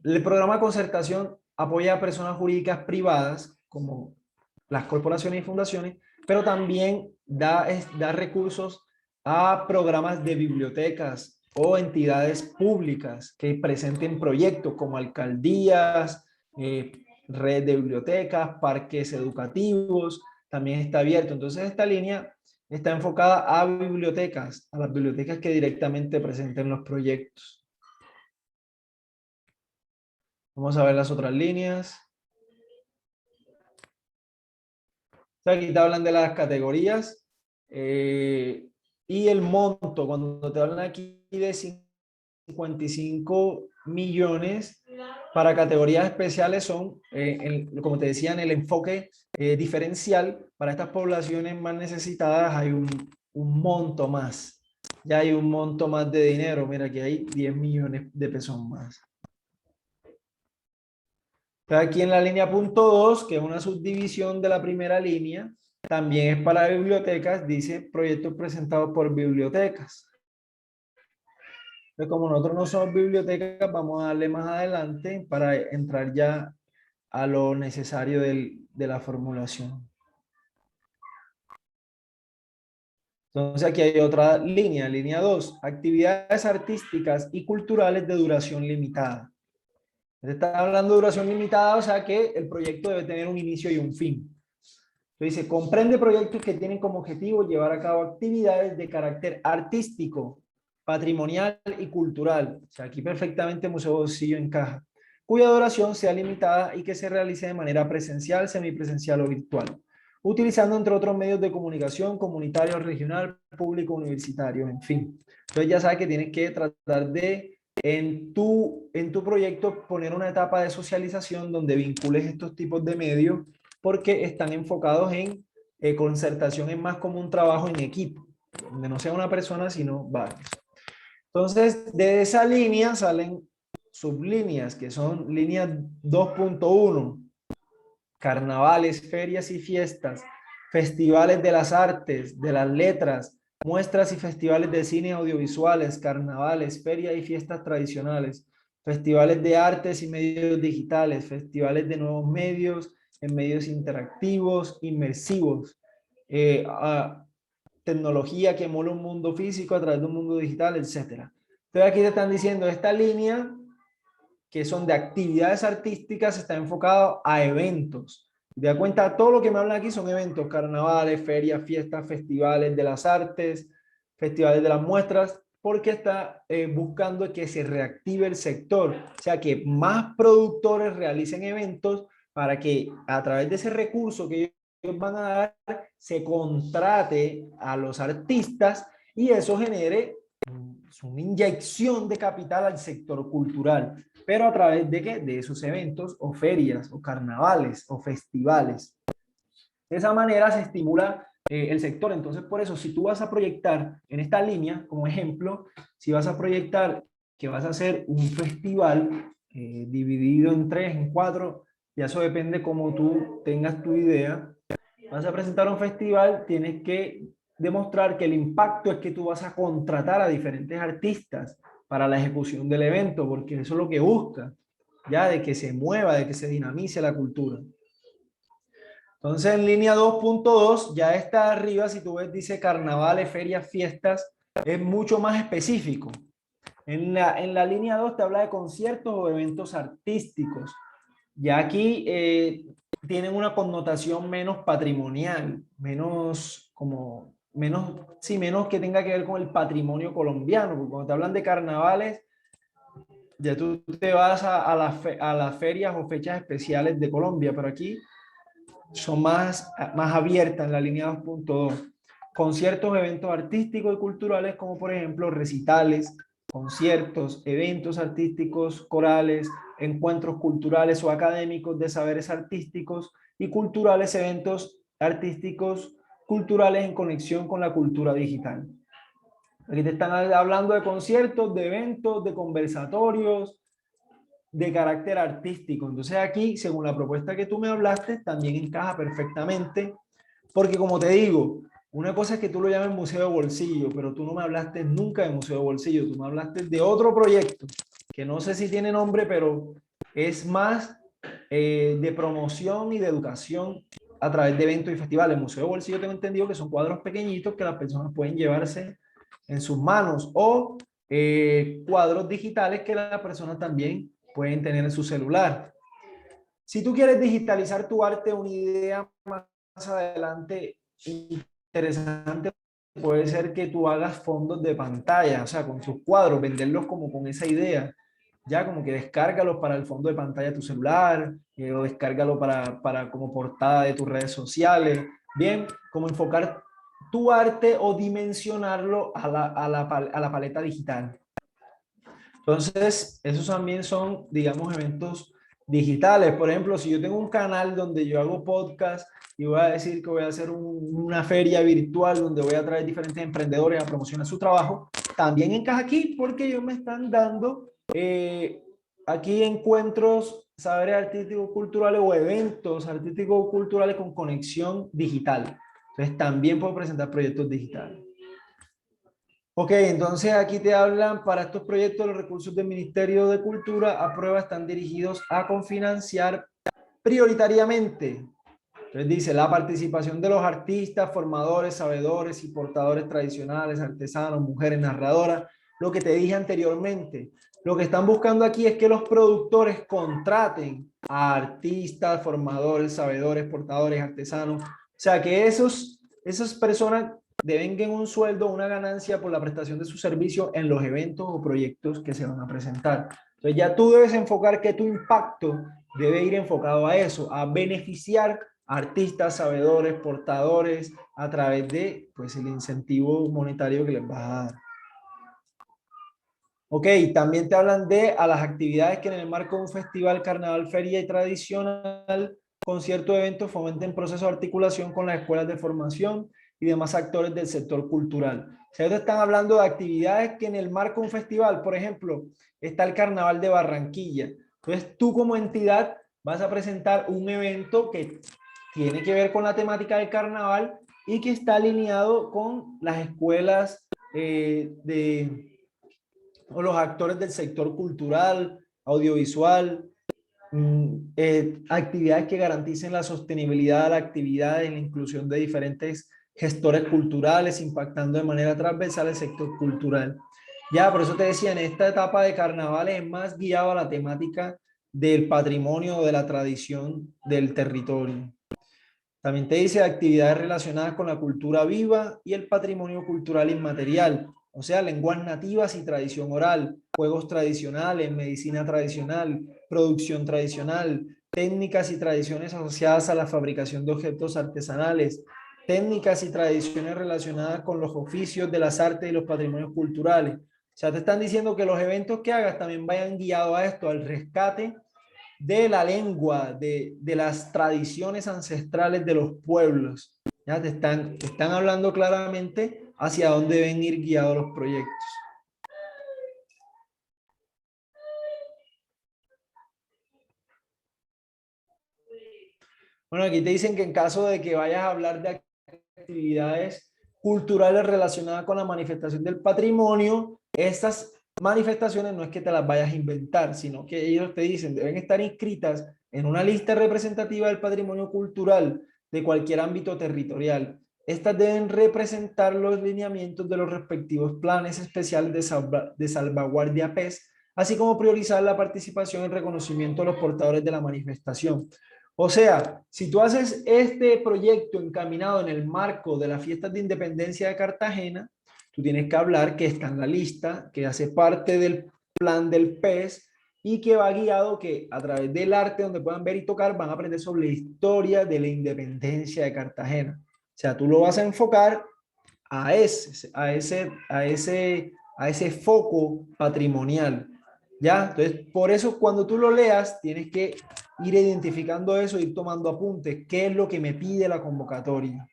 El programa de concertación apoya a personas jurídicas privadas, como las corporaciones y fundaciones, pero también da recursos a programas de bibliotecas o entidades públicas que presenten proyectos como alcaldías, red de bibliotecas, parques educativos, también está abierto. Entonces esta línea está enfocada a bibliotecas, a las bibliotecas que directamente presenten los proyectos. Vamos a ver las otras líneas. Aquí te hablan de las categorías y el monto. Cuando te hablan aquí de 55 millones para categorías especiales son, como te decía, en el enfoque diferencial para estas poblaciones más necesitadas hay un monto más. Ya hay un monto más de dinero. Mira, aquí hay 10 millones de pesos más. Aquí en la línea punto 2, que es una subdivisión de la primera línea, También es para bibliotecas, dice proyectos presentados por bibliotecas. Entonces, como nosotros no somos bibliotecas, vamos a darle más adelante para entrar ya a lo necesario de la formulación. Entonces aquí hay otra línea, línea 2, actividades artísticas y culturales de duración limitada. Se está hablando de duración limitada, o sea que el proyecto debe tener un inicio y un fin. Entonces dice, comprende proyectos que tienen como objetivo llevar a cabo actividades de carácter artístico, patrimonial y cultural. O sea, aquí perfectamente Museo Bolsillo encaja, cuya duración sea limitada y que se realice de manera presencial, semipresencial o virtual, utilizando entre otros medios de comunicación, comunitario, regional, público, universitario, en fin. Entonces ya sabes que tienes que tratar de en tu proyecto poner una etapa de socialización donde vincules estos tipos de medios porque están enfocados en concertación, es más como un trabajo en equipo, donde no sea una persona sino varios. Entonces, de esa línea salen sublíneas, que son líneas 2.1, carnavales, ferias y fiestas, festivales de las artes, de las letras, muestras y festivales de cine audiovisuales, carnavales, ferias y fiestas tradicionales, festivales de artes y medios digitales, festivales de nuevos medios, en medios interactivos, inmersivos, tecnología que emula un mundo físico a través de un mundo digital, etc. Entonces aquí te están diciendo, esta línea que son de actividades artísticas está enfocado a eventos. Te das cuenta, todo lo que me hablan aquí son eventos, carnavales, ferias, fiestas, festivales de las artes, festivales de las muestras, porque está buscando que se reactive el sector, o sea, que más productores realicen eventos para que a través de ese recurso que ellos van a dar, se contrate a los artistas y eso genere una inyección de capital al sector cultural, pero a través de qué? De esos eventos o ferias o carnavales o festivales. De esa manera se estimula el sector. Entonces, por eso, si tú vas a proyectar en esta línea, como ejemplo, si vas a proyectar que vas a hacer un festival dividido en 3, en 4, ya eso depende cómo tú tengas tu idea. Vas a presentar un festival, tienes que demostrar que el impacto es que tú vas a contratar a diferentes artistas para la ejecución del evento, porque eso es lo que busca, ya de que se mueva, de que se dinamice la cultura. Entonces, en línea 2.2, ya está arriba, si tú ves, dice carnavales, ferias, fiestas, es mucho más específico. En la línea 2 te habla de conciertos o eventos artísticos. Ya aquí tienen una connotación menos patrimonial, menos como, menos que tenga que ver con el patrimonio colombiano, porque cuando te hablan de carnavales, ya tú te vas a las ferias o fechas especiales de Colombia, pero aquí son más abiertas en la línea 2.2. Conciertos, eventos artísticos y culturales, como por ejemplo recitales, conciertos, eventos artísticos, corales, encuentros culturales o académicos de saberes artísticos y culturales, eventos artísticos, culturales en conexión con la cultura digital. Aquí te están hablando de conciertos, de eventos, de conversatorios, de carácter artístico. Entonces aquí, según la propuesta que tú me hablaste, también encaja perfectamente, porque como te digo, una cosa es que tú lo llames museo de bolsillo, pero tú no me hablaste nunca de museo de bolsillo, tú me hablaste de otro proyecto, que no sé si tiene nombre, pero es más de promoción y de educación a través de eventos y festivales. El museo de bolsillo tengo entendido que son cuadros pequeñitos que las personas pueden llevarse en sus manos o cuadros digitales que las personas también pueden tener en su celular. Si tú quieres digitalizar tu arte, una idea más adelante interesante puede ser que tú hagas fondos de pantalla, o sea, con tus cuadros, venderlos como con esa idea. Ya como que descárgalos para el fondo de pantalla de tu celular, o descárgalo para como portada de tus redes sociales. Bien, como enfocar tu arte o dimensionarlo a la paleta digital. Entonces, esos también son, digamos, eventos digitales. Por ejemplo, si yo tengo un canal donde yo hago podcast y voy a decir que voy a hacer una feria virtual donde voy a traer diferentes emprendedores a promocionar su trabajo, también encaja aquí porque ellos me están dando aquí encuentros, saberes artísticos culturales o eventos artísticos culturales con conexión digital. Entonces también puedo presentar proyectos digitales. Ok, entonces aquí te hablan, para estos proyectos los recursos del Ministerio de Cultura a prueba están dirigidos a cofinanciar prioritariamente. Entonces dice, la participación de los artistas, formadores, sabedores y portadores tradicionales, artesanos, mujeres, narradoras, lo que te dije anteriormente. Lo que están buscando aquí es que los productores contraten a artistas, formadores, sabedores, portadores, artesanos. O sea, que esas personas devenguen un sueldo, una ganancia por la prestación de su servicio en los eventos o proyectos que se van a presentar. Entonces ya tú debes enfocar que tu impacto debe ir enfocado a eso, a beneficiar a artistas, sabedores, portadores, a través de pues, el incentivo monetario que les vas a dar. Ok, también te hablan de a las actividades que en el marco de un festival, carnaval, feria y tradicional, concierto, eventos, fomenten procesos de articulación con las escuelas de formación y demás actores del sector cultural. O sea, ellos están hablando de actividades que en el marco de un festival, por ejemplo, está el Carnaval de Barranquilla. Entonces, tú como entidad vas a presentar un evento que tiene que ver con la temática del carnaval y que está alineado con las escuelas o los actores del sector cultural, audiovisual, actividades que garanticen la sostenibilidad de la actividad y la inclusión de diferentes gestores culturales, impactando de manera transversal el sector cultural. Ya, por eso te decía, en esta etapa de carnaval es más guiado a la temática del patrimonio o de la tradición del territorio. También te dice actividades relacionadas con la cultura viva y el patrimonio cultural inmaterial, o sea, lenguas nativas y tradición oral, juegos tradicionales, medicina tradicional, producción tradicional, técnicas y tradiciones asociadas a la fabricación de objetos artesanales, técnicas y tradiciones relacionadas con los oficios de las artes y los patrimonios culturales. O sea, te están diciendo que los eventos que hagas también vayan guiados a esto, al rescate de la lengua, de las tradiciones ancestrales de los pueblos. Ya te están hablando claramente hacia dónde deben ir guiados los proyectos. Bueno, aquí te dicen que en caso de que vayas a hablar de actividades culturales relacionadas con la manifestación del patrimonio, estas manifestaciones no es que te las vayas a inventar, sino que ellos te dicen deben estar inscritas en una lista representativa del patrimonio cultural de cualquier ámbito territorial. Estas deben representar los lineamientos de los respectivos planes especiales de salvaguardia PES, así como priorizar la participación y reconocimiento de los portadores de la manifestación. O sea, si tú haces este proyecto encaminado en el marco de las fiestas de independencia de Cartagena, tú tienes que hablar que está en la lista, que hace parte del plan del PES y que va guiado que a través del arte donde puedan ver y tocar van a aprender sobre la historia de la independencia de Cartagena. O sea, tú lo vas a enfocar a ese foco patrimonial. ¿Ya? Entonces, por eso cuando tú lo leas, tienes que ir identificando eso, ir tomando apuntes. ¿Qué es lo que me pide la convocatoria?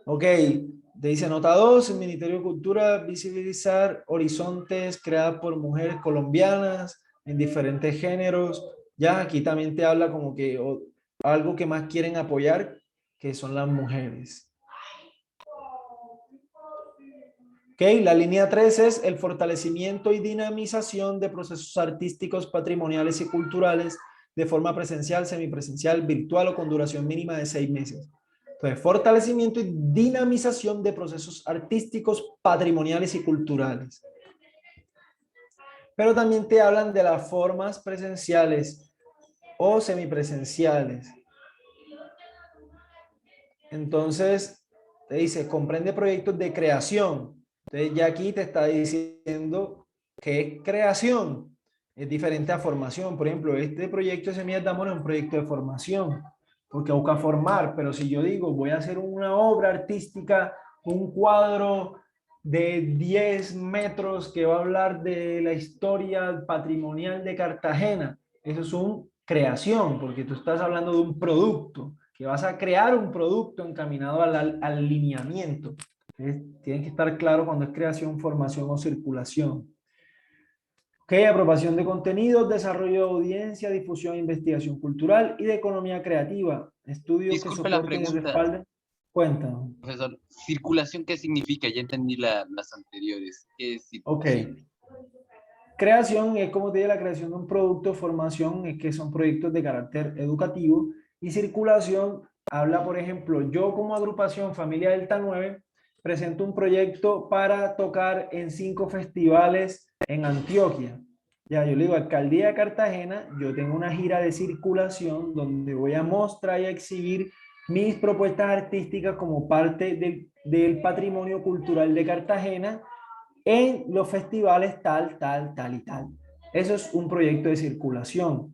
Ok, te dice nota 2, el Ministerio de Cultura, visibilizar horizontes creadas por mujeres colombianas en diferentes géneros. Ya, aquí también te habla como que algo que más quieren apoyar, que son las mujeres. Okay, la línea 3 es el fortalecimiento y dinamización de procesos artísticos, patrimoniales y culturales de forma presencial, semipresencial, virtual o con duración mínima de 6 meses. Entonces, fortalecimiento y dinamización de procesos artísticos, patrimoniales y culturales. Pero también te hablan de las formas presenciales o semipresenciales. Entonces, te dice, comprende proyectos de creación. Entonces, ya aquí te está diciendo que es creación. Es diferente a formación. Por ejemplo, este proyecto de Semillas de Amor es un proyecto de formación, porque busca formar. Pero si yo digo, voy a hacer una obra artística, un cuadro de 10 metros que va a hablar de la historia patrimonial de Cartagena, eso es una creación, porque tú estás hablando de un producto, que vas a crear un producto encaminado al alineamiento. Tienen que estar claro cuando es creación, formación o circulación. Ok, aprobación de contenidos, desarrollo de audiencia, difusión e investigación cultural y de economía creativa. Estudios que Disculpe la soporten y pregunta, respalden. Cuéntanos. profesor. ¿Circulación qué significa? Ya entendí las anteriores. ¿Qué es Ok. circulación? Creación es como te digo, la creación de un producto, formación es que son proyectos de carácter educativo y circulación habla, por ejemplo, yo como agrupación Familia Delta 9 presento un proyecto para tocar en 5 festivales en Antioquia. Ya, yo le digo, Alcaldía de Cartagena, yo tengo una gira de circulación donde voy a mostrar y a exhibir mis propuestas artísticas como parte del patrimonio cultural de Cartagena en los festivales tal, tal, tal y tal. Eso es un proyecto de circulación.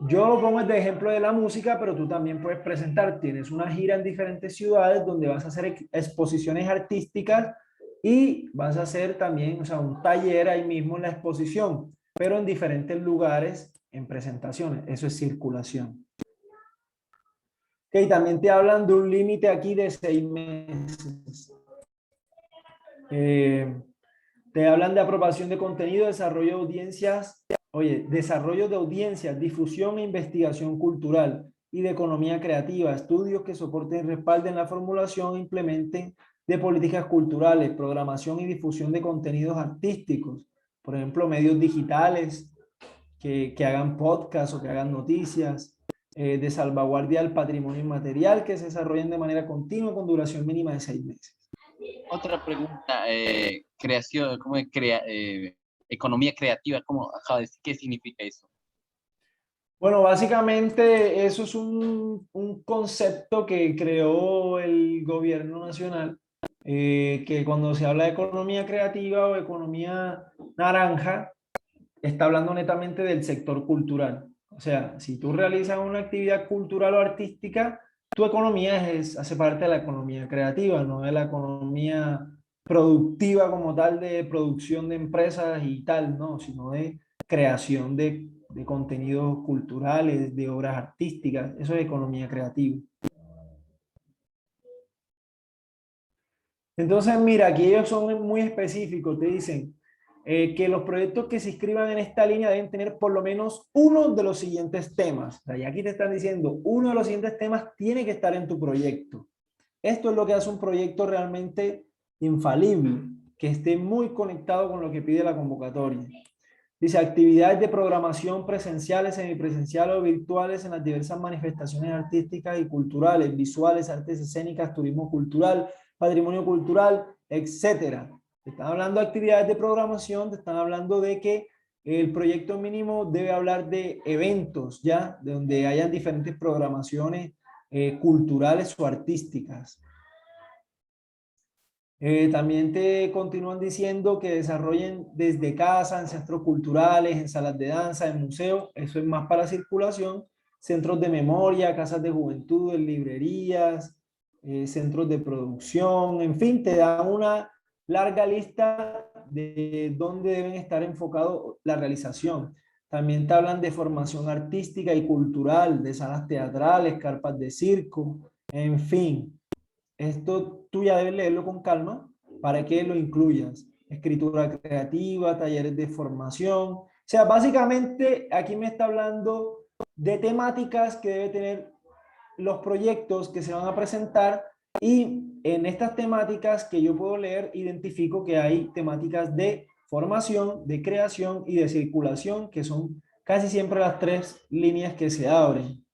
Yo lo pongo de ejemplo de la música, pero tú también puedes presentar. Tienes una gira en diferentes ciudades donde vas a hacer exposiciones artísticas y vas a hacer también, o sea, un taller ahí mismo en la exposición, pero en diferentes lugares en presentaciones. Eso es circulación. Ok, también te hablan de un límite aquí de 6 meses. Eh, Te hablan de aprobación de contenido, desarrollo de audiencias, oye, desarrollo de audiencias, difusión e investigación cultural y de economía creativa, estudios que soporten y respalden la formulación e implementen de políticas culturales, programación y difusión de contenidos artísticos, por ejemplo, medios digitales que hagan podcast o que hagan noticias, de salvaguardia del patrimonio inmaterial que se desarrollen de manera continua con duración mínima de 6 meses. Otra pregunta, creación, ¿cómo es economía creativa? ¿Cómo acaba de decir? ¿Qué significa eso? Bueno, básicamente eso es un concepto que creó el gobierno nacional, que cuando se habla de economía creativa o economía naranja, está hablando netamente del sector cultural. O sea, si tú realizas una actividad cultural o artística, tu economía hace parte de la economía creativa, no de la economía productiva como tal de producción de empresas y tal, no, sino de creación de contenidos culturales, de obras artísticas. Eso es economía creativa. Entonces, mira, aquí ellos son muy específicos, te dicen que los proyectos que se inscriban en esta línea deben tener por lo menos uno de los siguientes temas. O sea, y aquí te están diciendo, uno de los siguientes temas tiene que estar en tu proyecto. Esto es lo que hace un proyecto realmente infalible, que esté muy conectado con lo que pide la convocatoria. Dice, actividades de programación presenciales, semipresenciales o virtuales en las diversas manifestaciones artísticas y culturales, visuales, artes escénicas, turismo cultural, patrimonio cultural, etcétera. Te están hablando de actividades de programación, te están hablando de que el proyecto mínimo debe hablar de eventos, ¿ya? De donde hayan diferentes programaciones culturales o artísticas. También te continúan diciendo que desarrollen desde casa, en centros culturales, en salas de danza, en museos, eso es más para circulación, centros de memoria, casas de juventud, librerías, centros de producción, en fin, te dan una larga lista de dónde deben estar enfocado la realización. También te hablan de formación artística y cultural, de salas teatrales, carpas de circo, en fin. Esto tú ya debes leerlo con calma para que lo incluyas. Escritura creativa, talleres de formación. O sea, básicamente aquí me está hablando de temáticas que debe tener los proyectos que se van a presentar y en estas temáticas que yo puedo leer, identifico que hay temáticas de formación, de creación y de circulación, que son casi siempre las 3 líneas que se abren.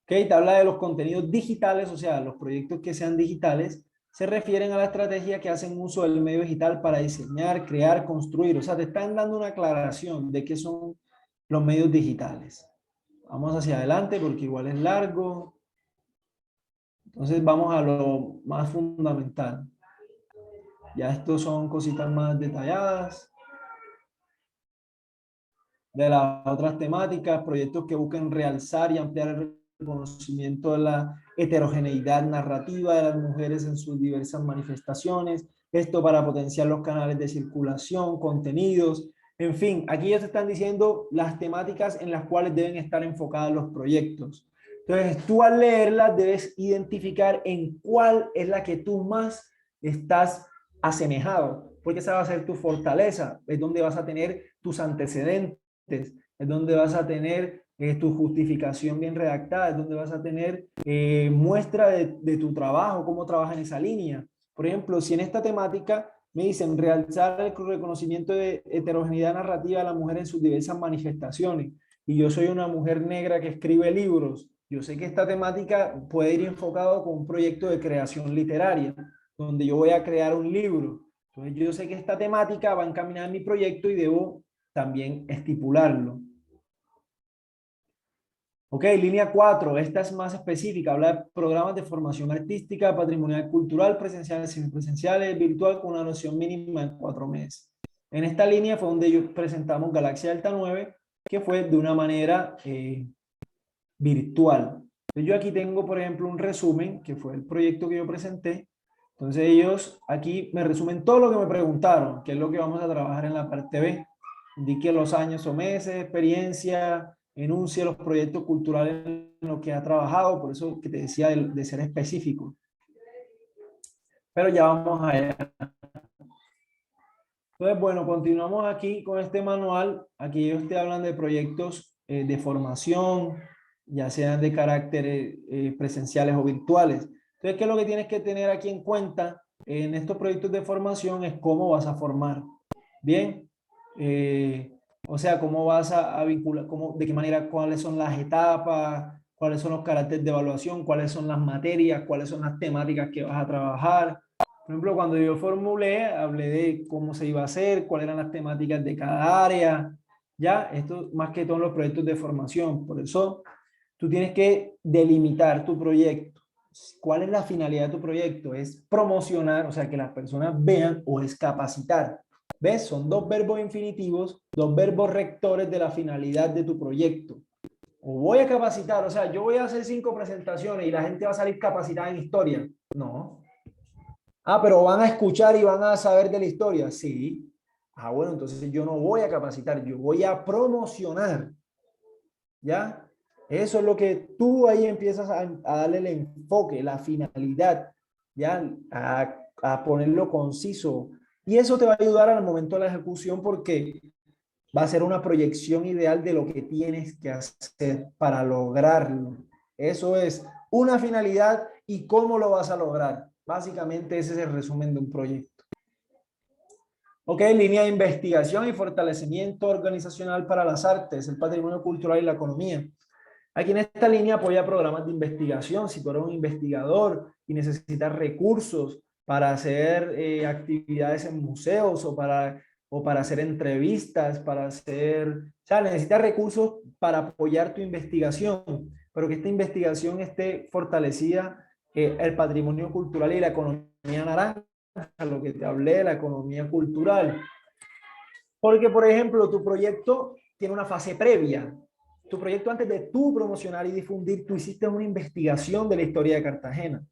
¿Okay? Te habla de los contenidos digitales, o sea, los proyectos que sean digitales, se refieren a la estrategia que hacen uso del medio digital para diseñar, crear, construir. O sea, te están dando una aclaración de qué son los medios digitales. Vamos hacia adelante porque igual es largo. Entonces vamos a lo más fundamental. Ya estos son cositas más detalladas. De las otras temáticas, proyectos que busquen realzar y ampliar el reconocimiento de la heterogeneidad narrativa de las mujeres en sus diversas manifestaciones, esto para potenciar los canales de circulación, contenidos, en fin, aquí ya te están diciendo las temáticas en las cuales deben estar enfocados los proyectos. Entonces, tú al leerlas debes identificar en cuál es la que tú más estás asemejado. porque esa va a ser tu fortaleza, es donde vas a tener tus antecedentes, es donde vas a tener tu justificación bien redactada, es donde vas a tener muestra de tu trabajo, cómo trabajas en esa línea. Por ejemplo, si en esta temática me dicen realzar el reconocimiento de heterogeneidad narrativa de la mujer en sus diversas manifestaciones, y yo soy una mujer negra que escribe libros, yo sé que esta temática puede ir enfocado con un proyecto de creación literaria, donde yo voy a crear un libro. Entonces yo sé que esta temática va encaminada en mi proyecto y debo también estipularlo. Ok, línea 4, esta es más específica, habla de programas de formación artística, patrimonial, cultural, presenciales, semipresenciales, virtual, con una noción mínima de 4 meses. En esta línea fue donde yo presentamos Galaxia Delta 9, que fue de una manera virtual. Entonces yo aquí tengo, por ejemplo, un resumen, que fue el proyecto que yo presenté. Entonces ellos aquí me resumen todo lo que me preguntaron, que es lo que vamos a trabajar en la parte B. Indique los años o meses, experiencia, enuncie los proyectos culturales en los que ha trabajado, por eso que te decía de ser específico. Pero ya vamos a ver. Entonces, bueno, continuamos aquí con este manual. Aquí ellos te hablan de proyectos de formación, ya sean de carácter presenciales o virtuales. Entonces, ¿qué es lo que tienes que tener aquí en cuenta en estos proyectos de formación? Es cómo vas a formar. Bien, o sea, cómo vas a vincular, cómo, de qué manera, cuáles son las etapas, cuáles son los caracteres de evaluación, cuáles son las materias, cuáles son las temáticas que vas a trabajar. Por ejemplo, cuando yo formulé, hablé de cómo se iba a hacer, cuáles eran las temáticas de cada área, ya, esto más que todo en los proyectos de formación. Por eso, tú tienes que delimitar tu proyecto. ¿Cuál es la finalidad de tu proyecto? ¿Es promocionar, o sea, que las personas vean, o es capacitar? ¿Ves? Son dos verbos infinitivos, dos verbos rectores de la finalidad de tu proyecto. O voy a capacitar, o sea, yo voy a hacer 5 presentaciones y la gente va a salir capacitada en historia. No. Ah, pero van a escuchar y van a saber de la historia. Sí. Ah, bueno, entonces yo no voy a capacitar, yo voy a promocionar. ¿Ya? Eso es lo que tú ahí empiezas a darle el enfoque, la finalidad, ¿ya? A ponerlo conciso. Y eso te va a ayudar al momento de la ejecución porque va a ser una proyección ideal de lo que tienes que hacer para lograrlo. Eso es una finalidad y cómo lo vas a lograr. Básicamente ese es el resumen de un proyecto. Ok, línea de investigación y fortalecimiento organizacional para las artes, el patrimonio cultural y la economía. Aquí en esta línea apoya programas de investigación. Si tú eres un investigador y necesitas recursos para hacer actividades en museos o para hacer entrevistas, para hacer, o sea, necesitas recursos para apoyar tu investigación, pero que esta investigación esté fortalecida el patrimonio cultural y la economía naranja, lo que te hablé, la economía cultural. Porque, por ejemplo, tu proyecto tiene una fase previa. Tu proyecto, antes de tú promocionar y difundir, tú hiciste una investigación de la historia de Cartagena.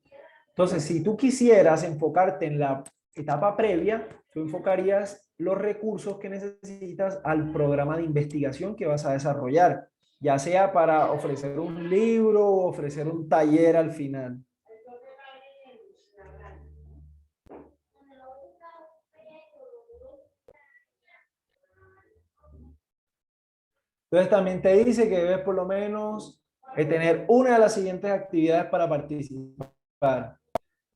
Entonces, si tú quisieras enfocarte en la etapa previa, tú enfocarías los recursos que necesitas al programa de investigación que vas a desarrollar, ya sea para ofrecer un libro o ofrecer un taller al final. Entonces también te dice que debes por lo menos tener una de las siguientes actividades para participar,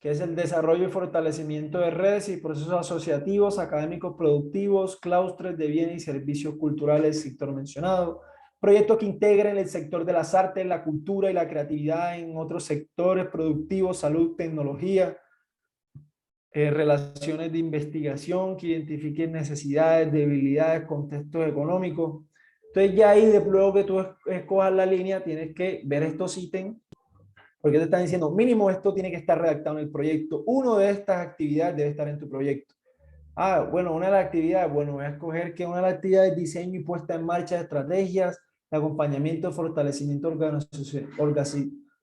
que es el desarrollo y fortalecimiento de redes y procesos asociativos, académicos, productivos, claustres de bienes y servicios culturales, sector mencionado, proyectos que integren el sector de las artes, la cultura y la creatividad en otros sectores productivos, salud, tecnología, relaciones de investigación que identifiquen necesidades, debilidades, contextos económicos. Entonces ya ahí, de luego que tú escojas la línea, tienes que ver estos ítems, porque te están diciendo, mínimo esto tiene que estar redactado en el proyecto. Uno de estas actividades debe estar en tu proyecto. Ah, bueno, una de las actividades, bueno, voy a escoger que una de las actividades es diseño y puesta en marcha de estrategias, de acompañamiento, fortalecimiento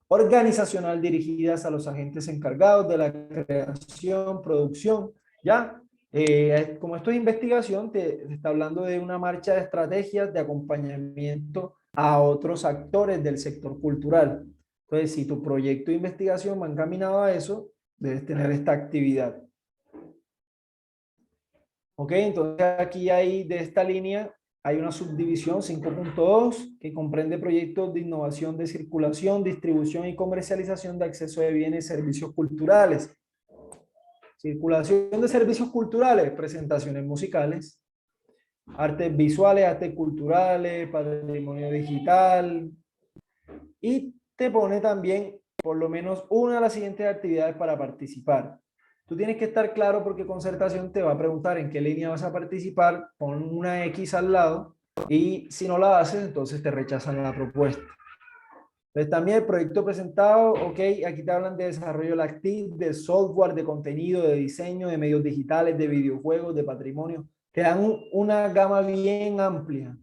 organizacional dirigidas a los agentes encargados de la creación, producción, ¿ya? Como esto es investigación, te está hablando de una marcha de estrategias de acompañamiento a otros actores del sector cultural. Entonces, si tu proyecto de investigación va encaminado a eso, debes tener esta actividad. ¿Ok? Entonces aquí hay de esta línea, hay una subdivisión 5.2 que comprende proyectos de innovación de circulación, distribución y comercialización de acceso de bienes y servicios culturales. Circulación de servicios culturales, presentaciones musicales, artes visuales, artes culturales, patrimonio digital, y te pone también por lo menos una de las siguientes actividades para participar. Tú tienes que estar claro porque Concertación te va a preguntar en qué línea vas a participar, pon una X al lado y si no la haces, entonces te rechazan la propuesta. Entonces también el proyecto presentado, ok, aquí te hablan de desarrollo de la actividad, de software, de contenido, de diseño, de medios digitales, de videojuegos, de patrimonio. Te dan una gama bien amplia.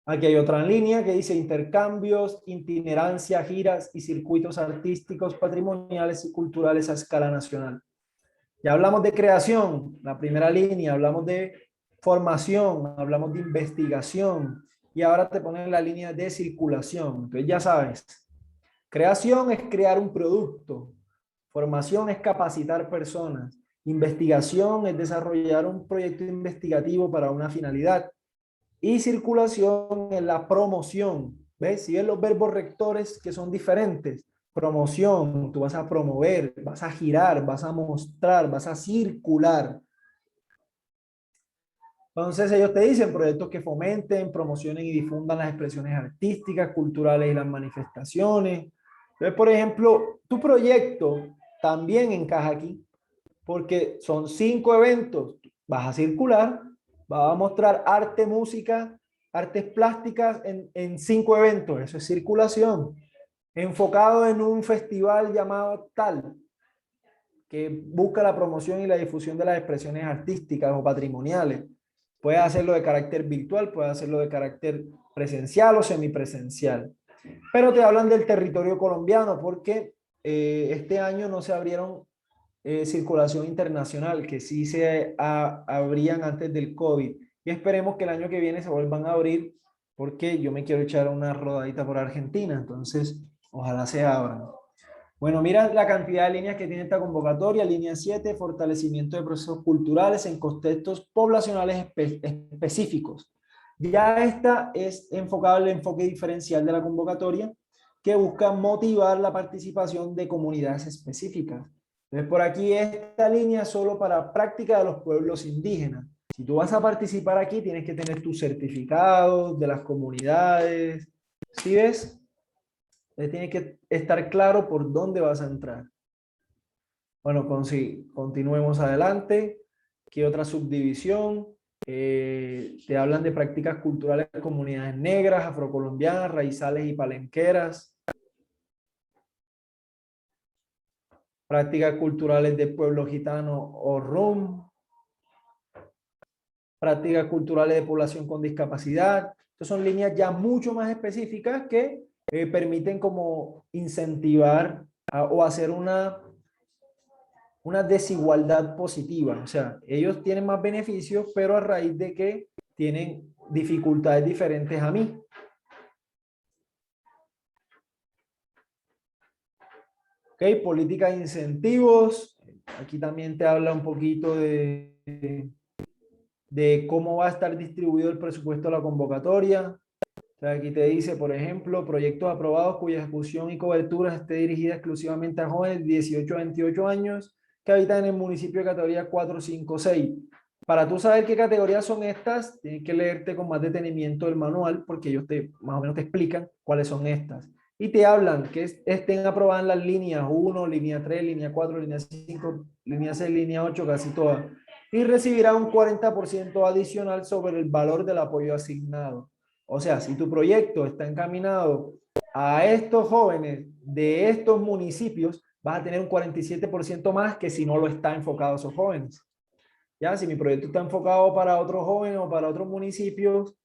Aquí hay otra línea que dice intercambios, itinerancia, giras y circuitos artísticos, patrimoniales y culturales a escala nacional. Ya hablamos de creación, la primera línea, hablamos de formación, hablamos de investigación y ahora te ponen la línea de circulación. Entonces ya sabes, creación es crear un producto, formación es capacitar personas, investigación es desarrollar un proyecto investigativo para una finalidad. Y circulación en la promoción. ¿Ves? Si ves los verbos rectores que son diferentes. Promoción, tú vas a promover, vas a girar, vas a mostrar, vas a circular. Entonces ellos te dicen proyectos que fomenten, promocionen y difundan las expresiones artísticas, culturales y las manifestaciones. Entonces, por ejemplo, tu proyecto también encaja aquí porque son 5 eventos. Vas a circular, vas a mostrar arte, música, artes plásticas en 5 eventos. Eso es circulación. Enfocado en un festival llamado tal, que busca la promoción y la difusión de las expresiones artísticas o patrimoniales. Puedes hacerlo de carácter virtual, puedes hacerlo de carácter presencial o semipresencial. Pero te hablan del territorio colombiano porque este año no se abrieron circulación internacional, que sí se abrían antes del COVID. Y esperemos que el año que viene se vuelvan a abrir, porque yo me quiero echar una rodadita por Argentina, entonces ojalá se abran. Bueno, mira la cantidad de líneas que tiene esta convocatoria. Línea 7, fortalecimiento de procesos culturales en contextos poblacionales específicos. Ya esta es enfocada al enfoque diferencial de la convocatoria, que busca motivar la participación de comunidades específicas. Entonces, por aquí esta línea solo para práctica de los pueblos indígenas. Si tú vas a participar aquí, tienes que tener tus certificados de las comunidades. ¿Sí ves? Entonces, tiene que estar claro por dónde vas a entrar. Bueno, continuemos adelante. ¿Qué otra subdivisión? Te hablan de prácticas culturales de comunidades negras, afrocolombianas, raizales y palenqueras. Prácticas culturales de pueblo gitano o rum. Prácticas culturales de población con discapacidad. Estas son líneas ya mucho más específicas que permiten como incentivar o hacer una desigualdad positiva. O sea, ellos tienen más beneficios, pero a raíz de que tienen dificultades diferentes a mí. Ok, política de incentivos. Aquí también te habla un poquito de cómo va a estar distribuido el presupuesto de la convocatoria. O sea, aquí te dice, por ejemplo, proyectos aprobados cuya ejecución y cobertura esté dirigida exclusivamente a jóvenes de 18 a 28 años que habitan en el municipio de categoría 4, 5, 6. Para tú saber qué categorías son estas, tienes que leerte con más detenimiento el manual porque ellos más o menos te explican cuáles son estas. Y te hablan que estén aprobadas las líneas 1, línea 3, línea 4, línea 5, línea 6, línea 8, casi todas. Y recibirá un 40% adicional sobre el valor del apoyo asignado. O sea, si tu proyecto está encaminado a estos jóvenes de estos municipios, vas a tener un 47% más que si no lo está enfocado a esos jóvenes. Ya, si mi proyecto está enfocado para otros jóvenes o para otros municipios,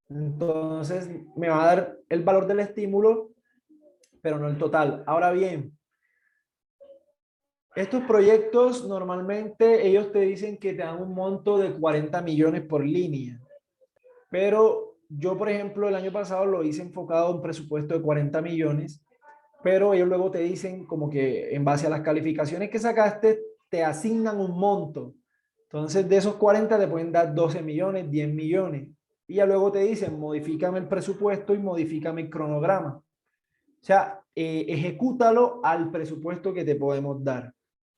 entonces me va a dar el valor del estímulo, pero no el total. Ahora bien, estos proyectos normalmente ellos te dicen que te dan un monto de 40 millones por línea, pero yo, por ejemplo, el año pasado lo hice enfocado a un presupuesto de 40 millones, pero ellos luego te dicen como que en base a las calificaciones que sacaste, te asignan un monto. Entonces, de esos 40 te pueden dar 12 millones, 10 millones. Y ya luego te dicen, modifícame el presupuesto y modifícame el cronograma. O sea, ejecútalo al presupuesto que te podemos dar.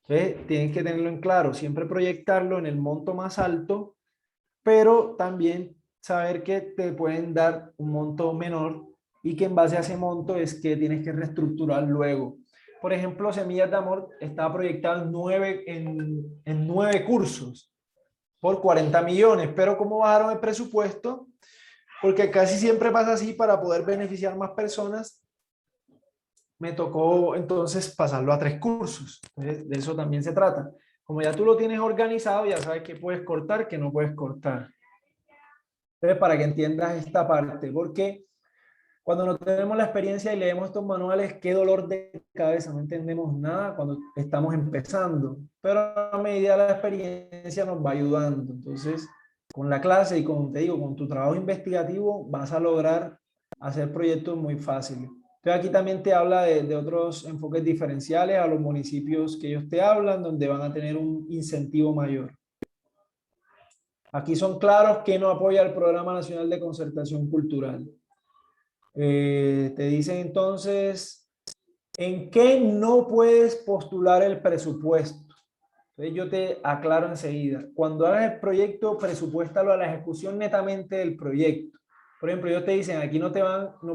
Entonces, tienes que tenerlo en claro, siempre proyectarlo en el monto más alto, pero también saber que te pueden dar un monto menor y que en base a ese monto es que tienes que reestructurar luego. Por ejemplo, Semillas de Amor estaba proyectado en 9 cursos por 40 millones, pero como bajaron el presupuesto, porque casi siempre pasa así para poder beneficiar más personas, me tocó entonces pasarlo a 3 cursos. Entonces, de eso también se trata. Como ya tú lo tienes organizado, ya sabes qué puedes cortar, qué no puedes cortar. Entonces, para que entiendas esta parte, porque cuando no tenemos la experiencia y leemos estos manuales, qué dolor de cabeza, no entendemos nada cuando estamos empezando, pero a medida de la experiencia nos va ayudando. Entonces, con la clase y con, te digo, con tu trabajo investigativo vas a lograr hacer proyectos muy fáciles. Entonces, aquí también te habla de otros enfoques diferenciales a los municipios que ellos te hablan, donde van a tener un incentivo mayor. Aquí son claros que no apoya el Programa Nacional de Concertación Cultural. Te dicen entonces, ¿en qué no puedes postular el presupuesto? Entonces yo te aclaro enseguida. Cuando hagas el proyecto, presupuéstalo a la ejecución netamente del proyecto. Por ejemplo, ellos te dicen, aquí no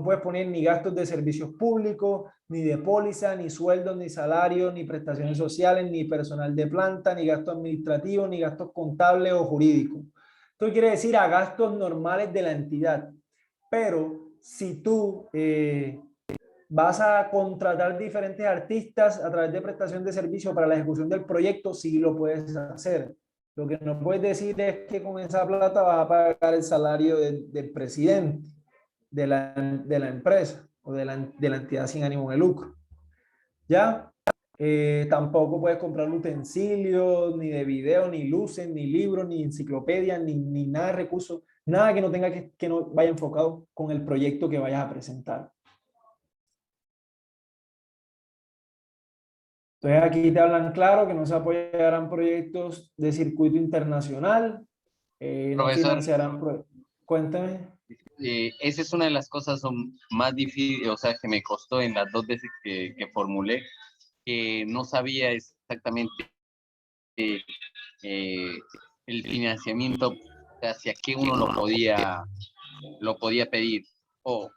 puedes poner ni gastos de servicios públicos, ni de póliza, ni sueldos, ni salarios, ni prestaciones sociales, ni personal de planta, ni gastos administrativos, ni gastos contables o jurídicos. Esto quiere decir a gastos normales de la entidad. Pero si tú vas a contratar diferentes artistas a través de prestación de servicio para la ejecución del proyecto, sí lo puedes hacer. Lo que no puedes decir es que con esa plata vas a pagar el salario del presidente de la empresa o de la entidad sin ánimo de lucro. ¿Ya? Tampoco puedes comprar utensilios, ni de video, ni luces, ni libros, ni enciclopedias, ni nada de recursos, nada que no tenga que no vaya enfocado con el proyecto que vayas a presentar. Entonces aquí te hablan claro que no se apoyarán proyectos de circuito internacional, no Profesor, financiarán, cuéntame. esa es una de las cosas más difíciles, o sea, que me costó en las 2 veces que formulé, que no sabía exactamente eh, el financiamiento hacia qué uno lo podía pedir, o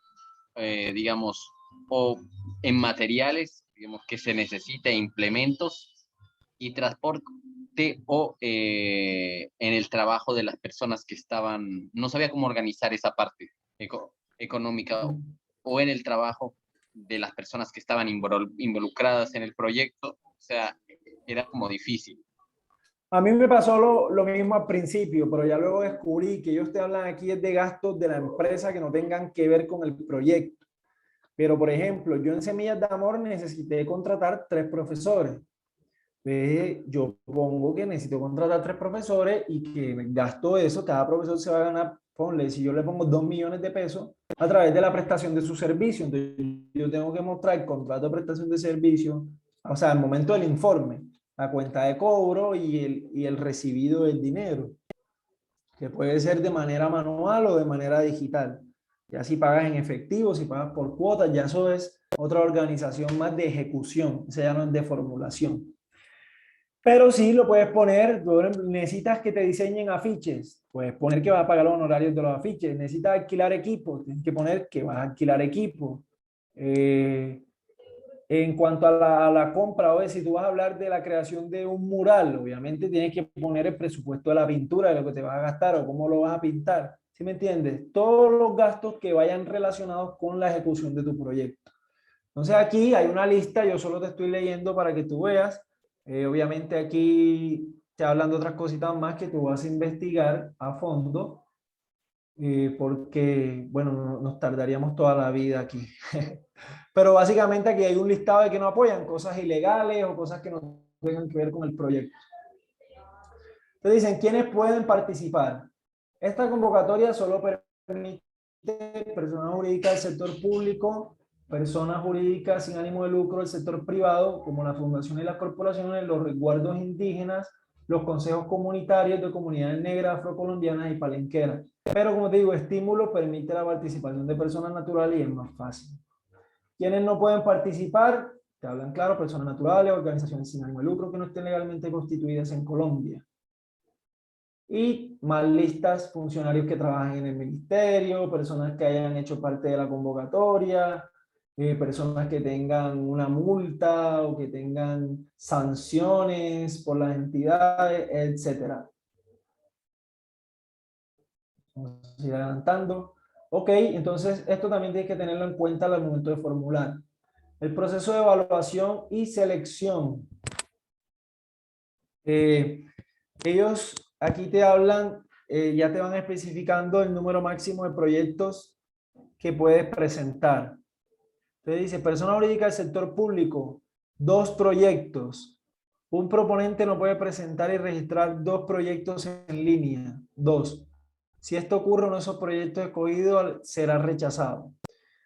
digamos, o en materiales, digamos, que se necesita, implementos y transporte, o en el trabajo de las personas que estaban, no sabía cómo organizar esa parte económica, o en el trabajo de las personas que estaban involucradas en el proyecto, o sea, era como difícil. A mí me pasó lo mismo al principio, pero ya luego descubrí que ellos te hablan aquí es de gastos de la empresa que no tengan que ver con el proyecto. Pero, por ejemplo, yo en Semillas de Amor necesité contratar 3 profesores. Yo pongo que necesito contratar 3 profesores y que gasto eso, cada profesor se va a ganar, ponle, si yo le pongo 2 millones de pesos a través de la prestación de su servicio, entonces yo tengo que mostrar el contrato de prestación de servicio, o sea, al momento del informe, la cuenta de cobro y el recibido del dinero, que puede ser de manera manual o de manera digital. Ya si pagas en efectivo, si pagas por cuotas, ya eso es otra organización más de ejecución, o sea, ya no es de formulación. Pero sí lo puedes poner, necesitas que te diseñen afiches, puedes poner que vas a pagar los honorarios de los afiches, necesitas alquilar equipo, tienes que poner que vas a alquilar equipo. En cuanto a la compra, oye, si tú vas a hablar de la creación de un mural, obviamente tienes que poner el presupuesto de la pintura, de lo que te vas a gastar o cómo lo vas a pintar. ¿Sí me entiendes? Todos los gastos que vayan relacionados con la ejecución de tu proyecto. Entonces aquí hay una lista, yo solo te estoy leyendo para que tú veas. Obviamente aquí te hablan de otras cositas más que tú vas a investigar a fondo, porque, bueno, nos tardaríamos toda la vida aquí. Pero básicamente aquí hay un listado de que no apoyan cosas ilegales o cosas que no tengan que ver con el proyecto. Entonces dicen, ¿quiénes pueden participar? Esta convocatoria solo permite personas jurídicas del sector público, personas jurídicas sin ánimo de lucro del sector privado, como las fundaciones y las corporaciones, los resguardos indígenas, los consejos comunitarios de comunidades negras, afrocolombianas y palenqueras. Pero como te digo, estímulo permite la participación de personas naturales y es más fácil. ¿Quiénes no pueden participar? Te hablan claro, personas naturales, organizaciones sin ánimo de lucro que no estén legalmente constituidas en Colombia. Y más listas, funcionarios que trabajan en el ministerio, personas que hayan hecho parte de la convocatoria, personas que tengan una multa o que tengan sanciones por las entidades, etc. Vamos a ir adelantando. Ok, entonces esto también tienes que tenerlo en cuenta al momento de formular. El proceso de evaluación y selección. Ellos aquí te hablan, ya te van especificando el número máximo de proyectos que puedes presentar. Entonces dice, persona jurídica del sector público, 2 proyectos. Un proponente no puede presentar y registrar 2 proyectos en línea. 2. Si esto ocurre, uno de esos proyectos escogidos será rechazado.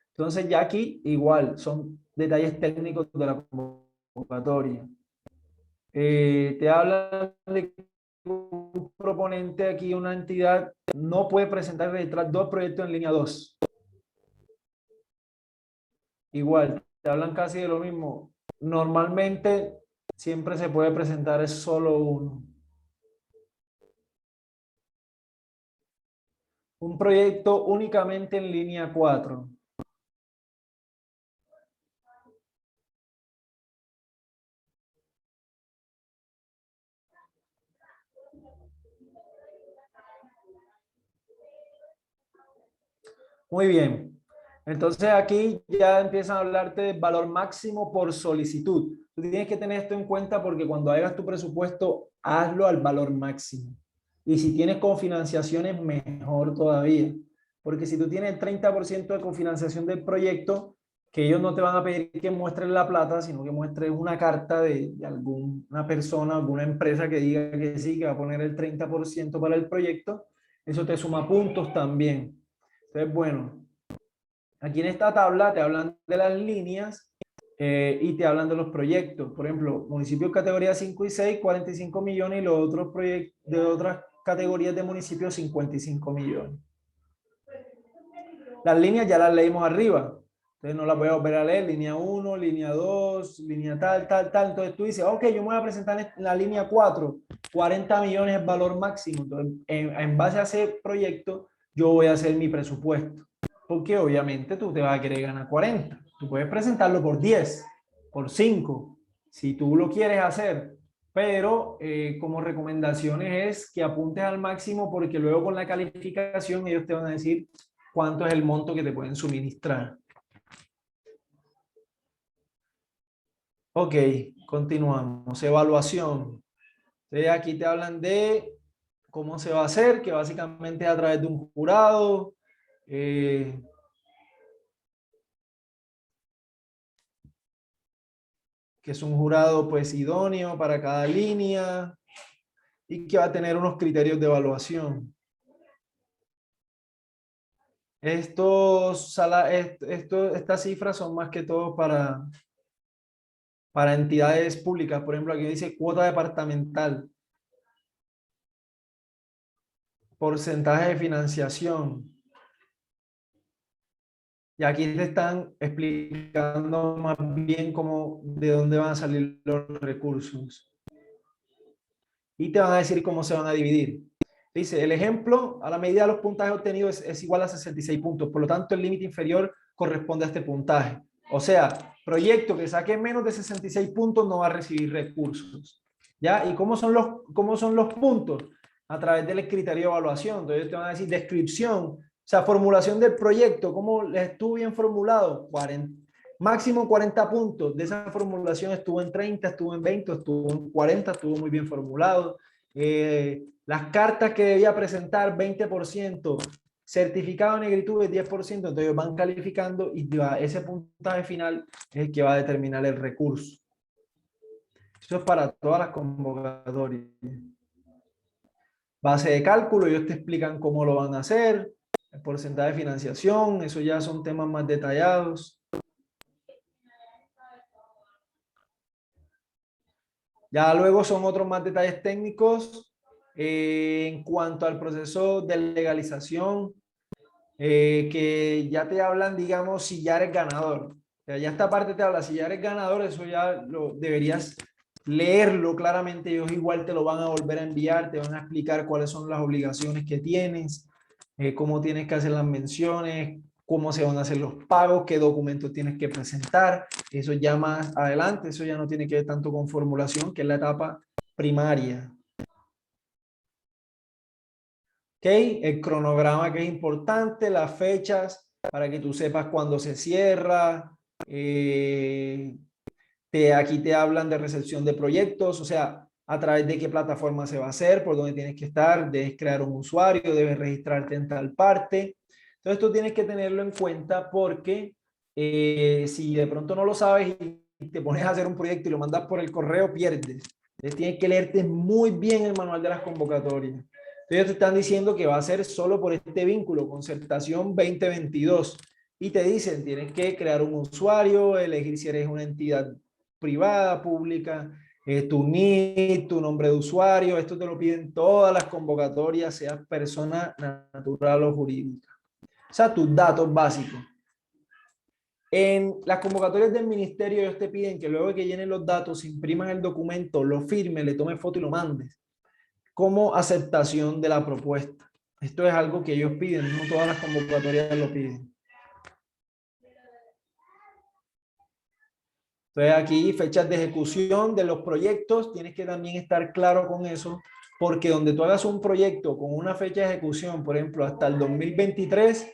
Entonces ya aquí igual, son detalles técnicos de la convocatoria. Te hablan de que un proponente aquí, una entidad, no puede presentar y registrar 2 proyectos en línea 2. Igual, te hablan casi de lo mismo. Normalmente siempre se puede presentar es solo uno. Un proyecto únicamente en línea 4. Muy bien. Entonces aquí ya empiezan a hablarte del valor máximo por solicitud. Tú tienes que tener esto en cuenta porque cuando hagas tu presupuesto, hazlo al valor máximo. Y si tienes cofinanciaciones, mejor todavía. Porque si tú tienes el 30% de cofinanciación del proyecto, que ellos no te van a pedir que muestres la plata, sino que muestres una carta de alguna persona, alguna empresa que diga que sí, que va a poner el 30% para el proyecto, eso te suma puntos también. Entonces, bueno, aquí en esta tabla te hablan de las líneas y te hablan de los proyectos. Por ejemplo, municipios categoría 5 y 6, 45 millones, y los otros proyectos de otras categorías de municipios, 55 millones. Las líneas ya las leímos arriba. Entonces no las voy a volver a leer. Línea 1, línea 2, línea tal, tal, tal. Entonces tú dices, ok, yo me voy a presentar en la línea 4. 40 millones es valor máximo. Entonces, en base a ese proyecto, yo voy a hacer mi presupuesto. Porque obviamente tú te vas a querer ganar 40. Tú puedes presentarlo por 10, por 5, si tú lo quieres hacer. Pero como recomendaciones es que apuntes al máximo porque luego con la calificación ellos te van a decir cuánto es el monto que te pueden suministrar. Ok, continuamos. Evaluación. Entonces aquí te hablan de cómo se va a hacer, que básicamente es a través de un jurado. Que es un jurado pues idóneo para cada línea y que va a tener unos criterios de evaluación. Estas cifras son más que todo para entidades públicas. Por ejemplo, aquí dice cuota departamental, porcentaje de financiación. Y aquí te están explicando más bien cómo, de dónde van a salir los recursos. Y te van a decir cómo se van a dividir. Dice, el ejemplo, a la medida de los puntajes obtenidos es igual a 66 puntos. Por lo tanto, el límite inferior corresponde a este puntaje. O sea, proyecto que saque menos de 66 puntos no va a recibir recursos. ¿Ya? ¿Y cómo son los puntos? A través del criterio de evaluación. Entonces te van a decir descripción, o sea, formulación del proyecto, cómo estuvo bien formulado, 40, máximo 40 puntos. De esa formulación estuvo en 30, estuvo en 20, estuvo en 40, estuvo muy bien formulado. Las cartas que debía presentar, 20%, certificado de negritud, 10%, entonces van calificando y ese puntaje final es el que va a determinar el recurso. Eso es para todas las convocatorias. Base de cálculo, ellos te explican cómo lo van a hacer. el porcentaje de financiación, eso ya son temas más detallados. Ya luego son otros más detalles técnicos en cuanto al proceso de legalización, que ya te hablan, digamos, si ya eres ganador. O sea, ya esta parte te habla, si ya eres ganador, eso ya lo deberías leerlo claramente. Ellos igual te lo van a volver a enviar, te van a explicar cuáles son las obligaciones que tienes, cómo tienes que hacer las menciones, cómo se van a hacer los pagos, qué documentos tienes que presentar. Eso ya más adelante, eso ya no tiene que ver tanto con formulación, que es la etapa primaria. ¿Ok? El cronograma, que es importante, las fechas para que tú sepas cuándo se cierra. Aquí te hablan de recepción de proyectos, o sea, a través de qué plataforma se va a hacer, por dónde tienes que estar, debes crear un usuario, debes registrarte en tal parte. Entonces, esto tienes que tenerlo en cuenta porque si de pronto no lo sabes y te pones a hacer un proyecto y lo mandas por el correo, pierdes. Entonces, tienes que leerte muy bien el manual de las convocatorias. Ellos te están diciendo que va a ser solo por este vínculo, Concertación 2022. Y te dicen, tienes que crear un usuario, elegir si eres una entidad privada, pública, tu NID, tu nombre de usuario. Esto te lo piden todas las convocatorias, seas persona natural o jurídica. O sea, tus datos básicos. En las convocatorias del ministerio ellos te piden que luego de que llenes los datos, imprimas el documento, lo firmes, le tomes foto y lo mandes como aceptación de la propuesta. Esto es algo que ellos piden, no todas las convocatorias lo piden. Entonces aquí fechas de ejecución de los proyectos, tienes que también estar claro con eso, porque donde tú hagas un proyecto con una fecha de ejecución, por ejemplo, hasta el 2023,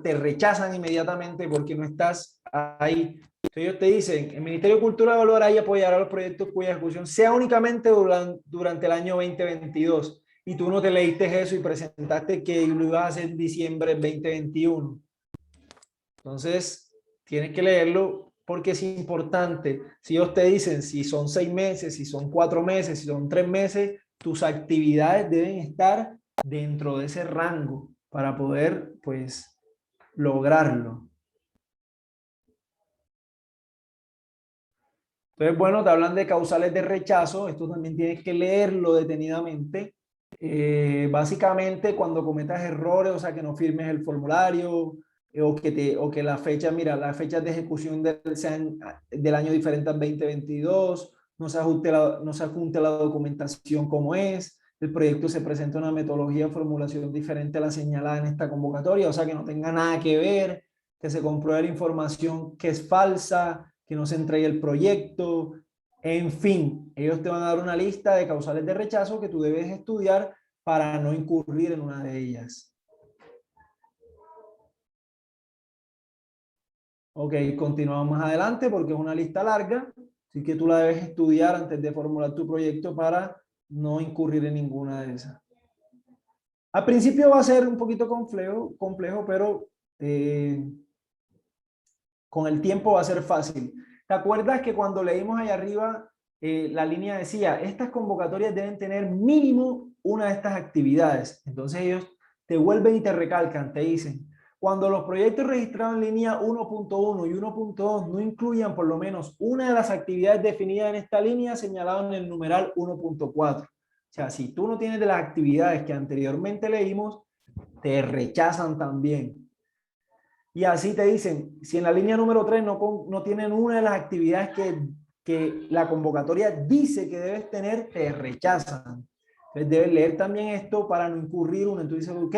te rechazan inmediatamente porque no estás ahí. Entonces ellos te dicen, el Ministerio de Cultura evaluará y apoyará los proyectos cuya ejecución sea únicamente durante el año 2022. Y tú no te leíste eso y presentaste que lo ibas a hacer en diciembre del 2021. Entonces, tienes que leerlo porque es importante. Si ellos te dicen si son 6 meses, si son 4 meses, si son 3 meses, tus actividades deben estar dentro de ese rango para poder, pues, lograrlo. Entonces, bueno, te hablan de causales de rechazo. Esto también tienes que leerlo detenidamente. Básicamente, cuando cometas errores, o sea, que no firmes el formulario, o que la fecha, mira, las fechas de ejecución sean del año diferente al 2022, no se adjunte la documentación como es, el proyecto se presenta una metodología de formulación diferente a la señalada en esta convocatoria, o sea, que no tenga nada que ver, que se compruebe la información que es falsa, que no se entregue el proyecto, en fin, ellos te van a dar una lista de causales de rechazo que tú debes estudiar para no incurrir en una de ellas. Ok, continuamos más adelante porque es una lista larga, así que tú la debes estudiar antes de formular tu proyecto para no incurrir en ninguna de esas. Al principio va a ser un poquito complejo, pero con el tiempo va a ser fácil. ¿Te acuerdas que cuando leímos ahí arriba, la línea decía, estas convocatorias deben tener mínimo una de estas actividades? Entonces ellos te vuelven y te recalcan, te dicen, cuando los proyectos registrados en línea 1.1 y 1.2 no incluyan por lo menos una de las actividades definidas en esta línea señalado en el numeral 1.4. O sea, si tú no tienes de las actividades que anteriormente leímos, te rechazan también. Y así te dicen, si en la línea número 3 no tienen una de las actividades que la convocatoria dice que debes tener, te rechazan. Entonces debes leer también esto para no incurrir uno. Entonces dices, ok,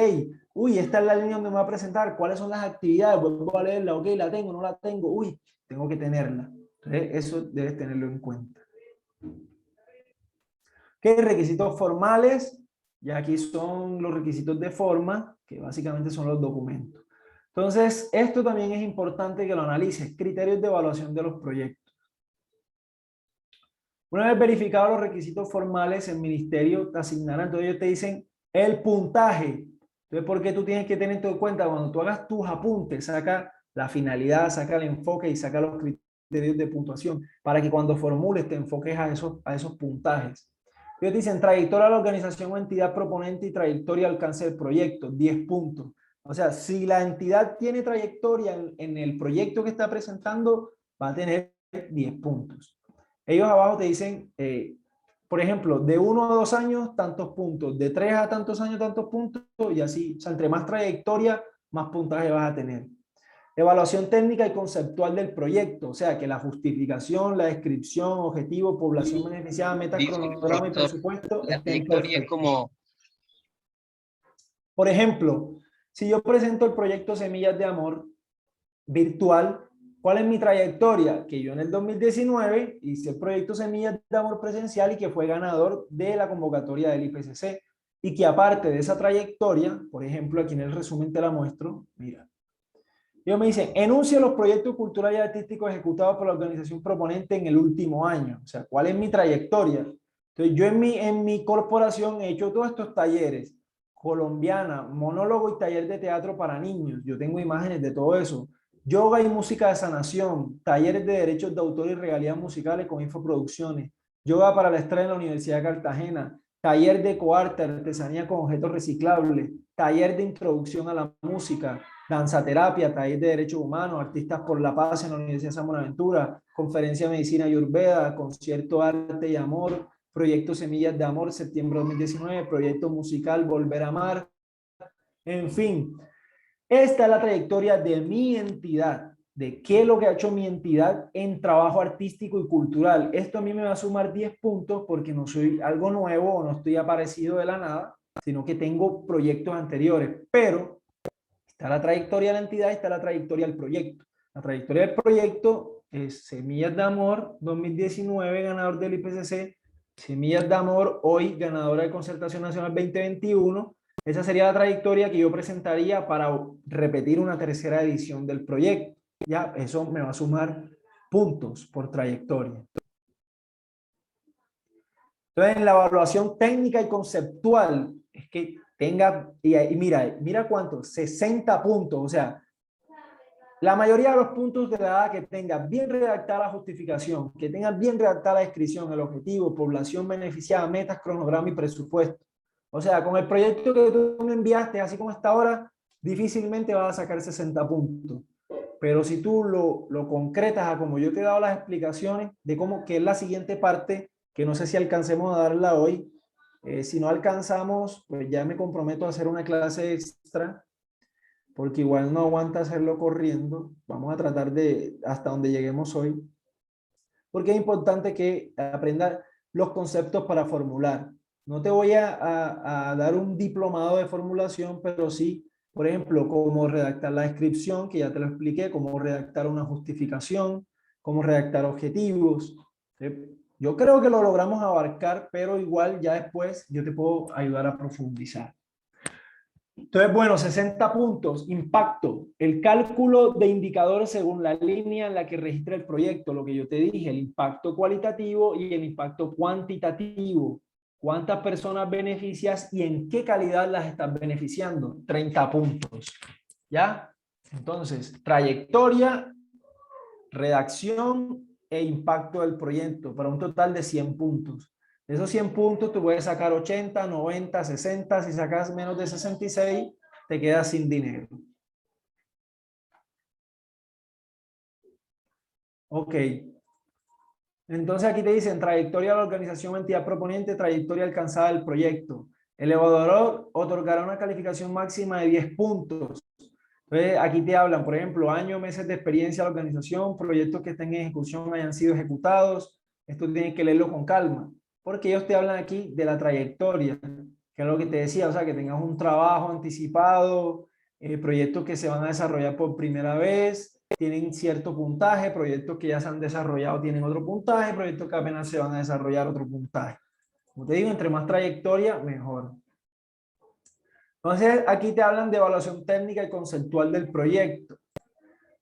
uy, esta es la línea donde me va a presentar, ¿cuáles son las actividades? Vuelvo a leerla, ok, la tengo, no la tengo, uy, tengo que tenerla. Entonces eso debes tenerlo en cuenta. ¿Qué requisitos formales? Y aquí son los requisitos de forma, que básicamente son los documentos. Entonces, esto también es importante que lo analices. Criterios de evaluación de los proyectos. Una vez verificados los requisitos formales, el ministerio te asignará, entonces ellos te dicen el puntaje. Entonces, ¿por qué tú tienes que tener esto en cuenta? Cuando tú hagas tus apuntes, saca la finalidad, saca el enfoque y saca los criterios de puntuación para que cuando formules te enfoques a esos puntajes. Ellos dicen trayectoria de la organización o entidad proponente y trayectoria de alcance del proyecto, 10 puntos. O sea, si la entidad tiene trayectoria en el proyecto que está presentando, va a tener 10 puntos. Ellos abajo te dicen, por ejemplo, de 1 a 2 años, tantos puntos, de 3 a tantos años, tantos puntos, y así. O sea, entre más trayectoria, más puntaje vas a tener. Evaluación técnica y conceptual del proyecto, o sea, que la justificación, la descripción, objetivo, población beneficiada, metas, Disculpe, cronograma y profesor, presupuesto la estén trayectoria es perfectos. como, Por ejemplo, si yo presento el proyecto Semillas de Amor virtual, ¿cuál es mi trayectoria? Que yo en el 2019 hice el proyecto Semillas de Amor presencial y que fue ganador de la convocatoria del IPCC. Y que aparte de esa trayectoria, por ejemplo, aquí en el resumen te la muestro, mira. Ellos me dicen, enuncia los proyectos culturales y artísticos ejecutados por la organización proponente en el último año. O sea, ¿cuál es mi trayectoria? Entonces, yo en mi corporación he hecho todos estos talleres, colombiana, monólogo y taller de teatro para niños. Yo tengo imágenes de todo eso. Yoga y música de sanación, talleres de derechos de autor y regalías musicales con infoproducciones, yoga para la estrella en la Universidad de Cartagena, taller de coarte, artesanía con objetos reciclables, taller de introducción a la música, danzaterapia, taller de derechos humanos, artistas por la paz en la Universidad de San Buenaventura, conferencia de medicina y Ayurveda, concierto arte y amor, proyecto Semillas de Amor, septiembre de 2019, proyecto musical Volver a Amar, en fin. Esta es la trayectoria de mi entidad, de qué es lo que ha hecho mi entidad en trabajo artístico y cultural. Esto a mí me va a sumar 10 puntos porque no soy algo nuevo o no estoy aparecido de la nada, sino que tengo proyectos anteriores, pero está la trayectoria de la entidad y está la trayectoria del proyecto. La trayectoria del proyecto es Semillas de Amor 2019, ganador del IPCC, Semillas de Amor hoy, ganadora de Concertación Nacional 2021. Esa sería la trayectoria que yo presentaría para repetir una tercera edición del proyecto. Ya, eso me va a sumar puntos por trayectoria. Entonces, en la evaluación técnica y conceptual, es que tenga, y mira cuántos, 60 puntos, o sea, la mayoría de los puntos de la edad que tenga bien redactada la justificación, que tenga bien redactada la descripción, el objetivo, población beneficiada, metas, cronograma y presupuesto. O sea, con el proyecto que tú me enviaste, así como está ahora, difícilmente vas a sacar 60 puntos. Pero si tú lo concretas a como yo te he dado las explicaciones de cómo, que es la siguiente parte, que no sé si alcancemos a darla hoy, si no alcanzamos, pues ya me comprometo a hacer una clase extra porque igual no aguanta hacerlo corriendo. Vamos a tratar de hasta donde lleguemos hoy, porque es importante que aprenda los conceptos para formular. No te voy a dar un diplomado de formulación, pero sí, por ejemplo, cómo redactar la descripción, que ya te lo expliqué, cómo redactar una justificación, cómo redactar objetivos. Yo creo que lo logramos abarcar, pero igual ya después yo te puedo ayudar a profundizar. Entonces, bueno, 60 puntos. Impacto. El cálculo de indicadores según la línea en la que registra el proyecto, lo que yo te dije, el impacto cualitativo y el impacto cuantitativo. ¿Cuántas personas beneficias y en qué calidad las estás beneficiando? 30 puntos. ¿Ya? Entonces, trayectoria, redacción e impacto del proyecto para un total de 100 puntos. De esos 100 puntos, tú puedes sacar 80, 90, 60. Si sacas menos de 66, te quedas sin dinero. Ok. Entonces aquí te dicen trayectoria de la organización o entidad proponente, trayectoria alcanzada del proyecto. El evaluador otorgará una calificación máxima de 10 puntos. Entonces aquí te hablan, por ejemplo, años, meses de experiencia de la organización, proyectos que estén en ejecución hayan sido ejecutados. Esto tienes que leerlo con calma, porque ellos te hablan aquí de la trayectoria, que es lo que te decía, o sea, que tengas un trabajo anticipado, proyectos que se van a desarrollar por primera vez, tienen cierto puntaje, proyectos que ya se han desarrollado tienen otro puntaje, proyectos que apenas se van a desarrollar otro puntaje. Como te digo, entre más trayectoria, mejor. Entonces, aquí te hablan de evaluación técnica y conceptual del proyecto.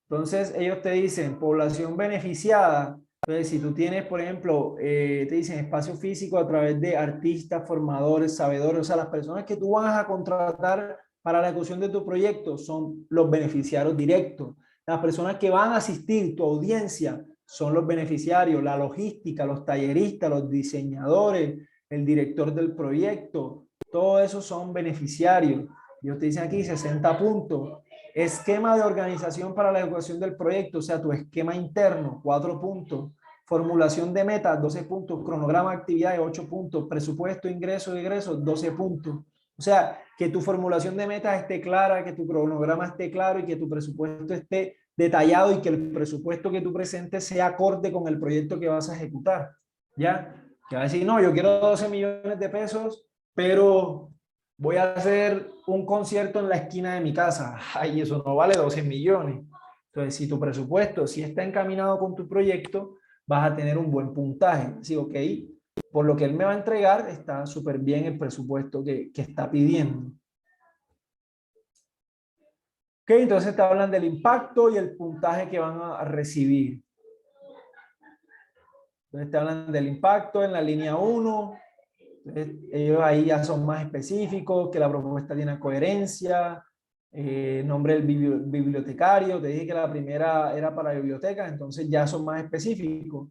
Entonces, ellos te dicen población beneficiada. Entonces, si tú tienes, por ejemplo, te dicen espacio físico a través de artistas, formadores, sabedores, o sea, las personas que tú vas a contratar para la ejecución de tu proyecto son los beneficiarios directos. Las personas que van a asistir, tu audiencia, son los beneficiarios, la logística, los talleristas, los diseñadores, el director del proyecto, todo eso son beneficiarios. Ellos te dicen aquí 60 puntos. Esquema de organización para la ejecución del proyecto, o sea, tu esquema interno, 4 puntos. Formulación de metas, 12 puntos. Cronograma de actividades, 8 puntos. Presupuesto, ingresos, egresos, 12 puntos. O sea, que tu formulación de metas esté clara, que tu cronograma esté claro y que tu presupuesto esté detallado y que el presupuesto que tú presentes sea acorde con el proyecto que vas a ejecutar. ¿Ya? Que va a decir, no, yo quiero 12 millones de pesos, pero voy a hacer un concierto en la esquina de mi casa. Ay, eso no vale 12 millones. Entonces, si tu presupuesto si está encaminado con tu proyecto, vas a tener un buen puntaje. Así, ok, por lo que él me va a entregar, está súper bien el presupuesto que está pidiendo. Ok, entonces te hablan del impacto y el puntaje que van a recibir. Entonces te hablan del impacto en la línea 1. Ellos ahí ya son más específicos, que la propuesta tiene coherencia, nombre del bibliotecario. Te dije que la primera era para biblioteca, entonces ya son más específicos.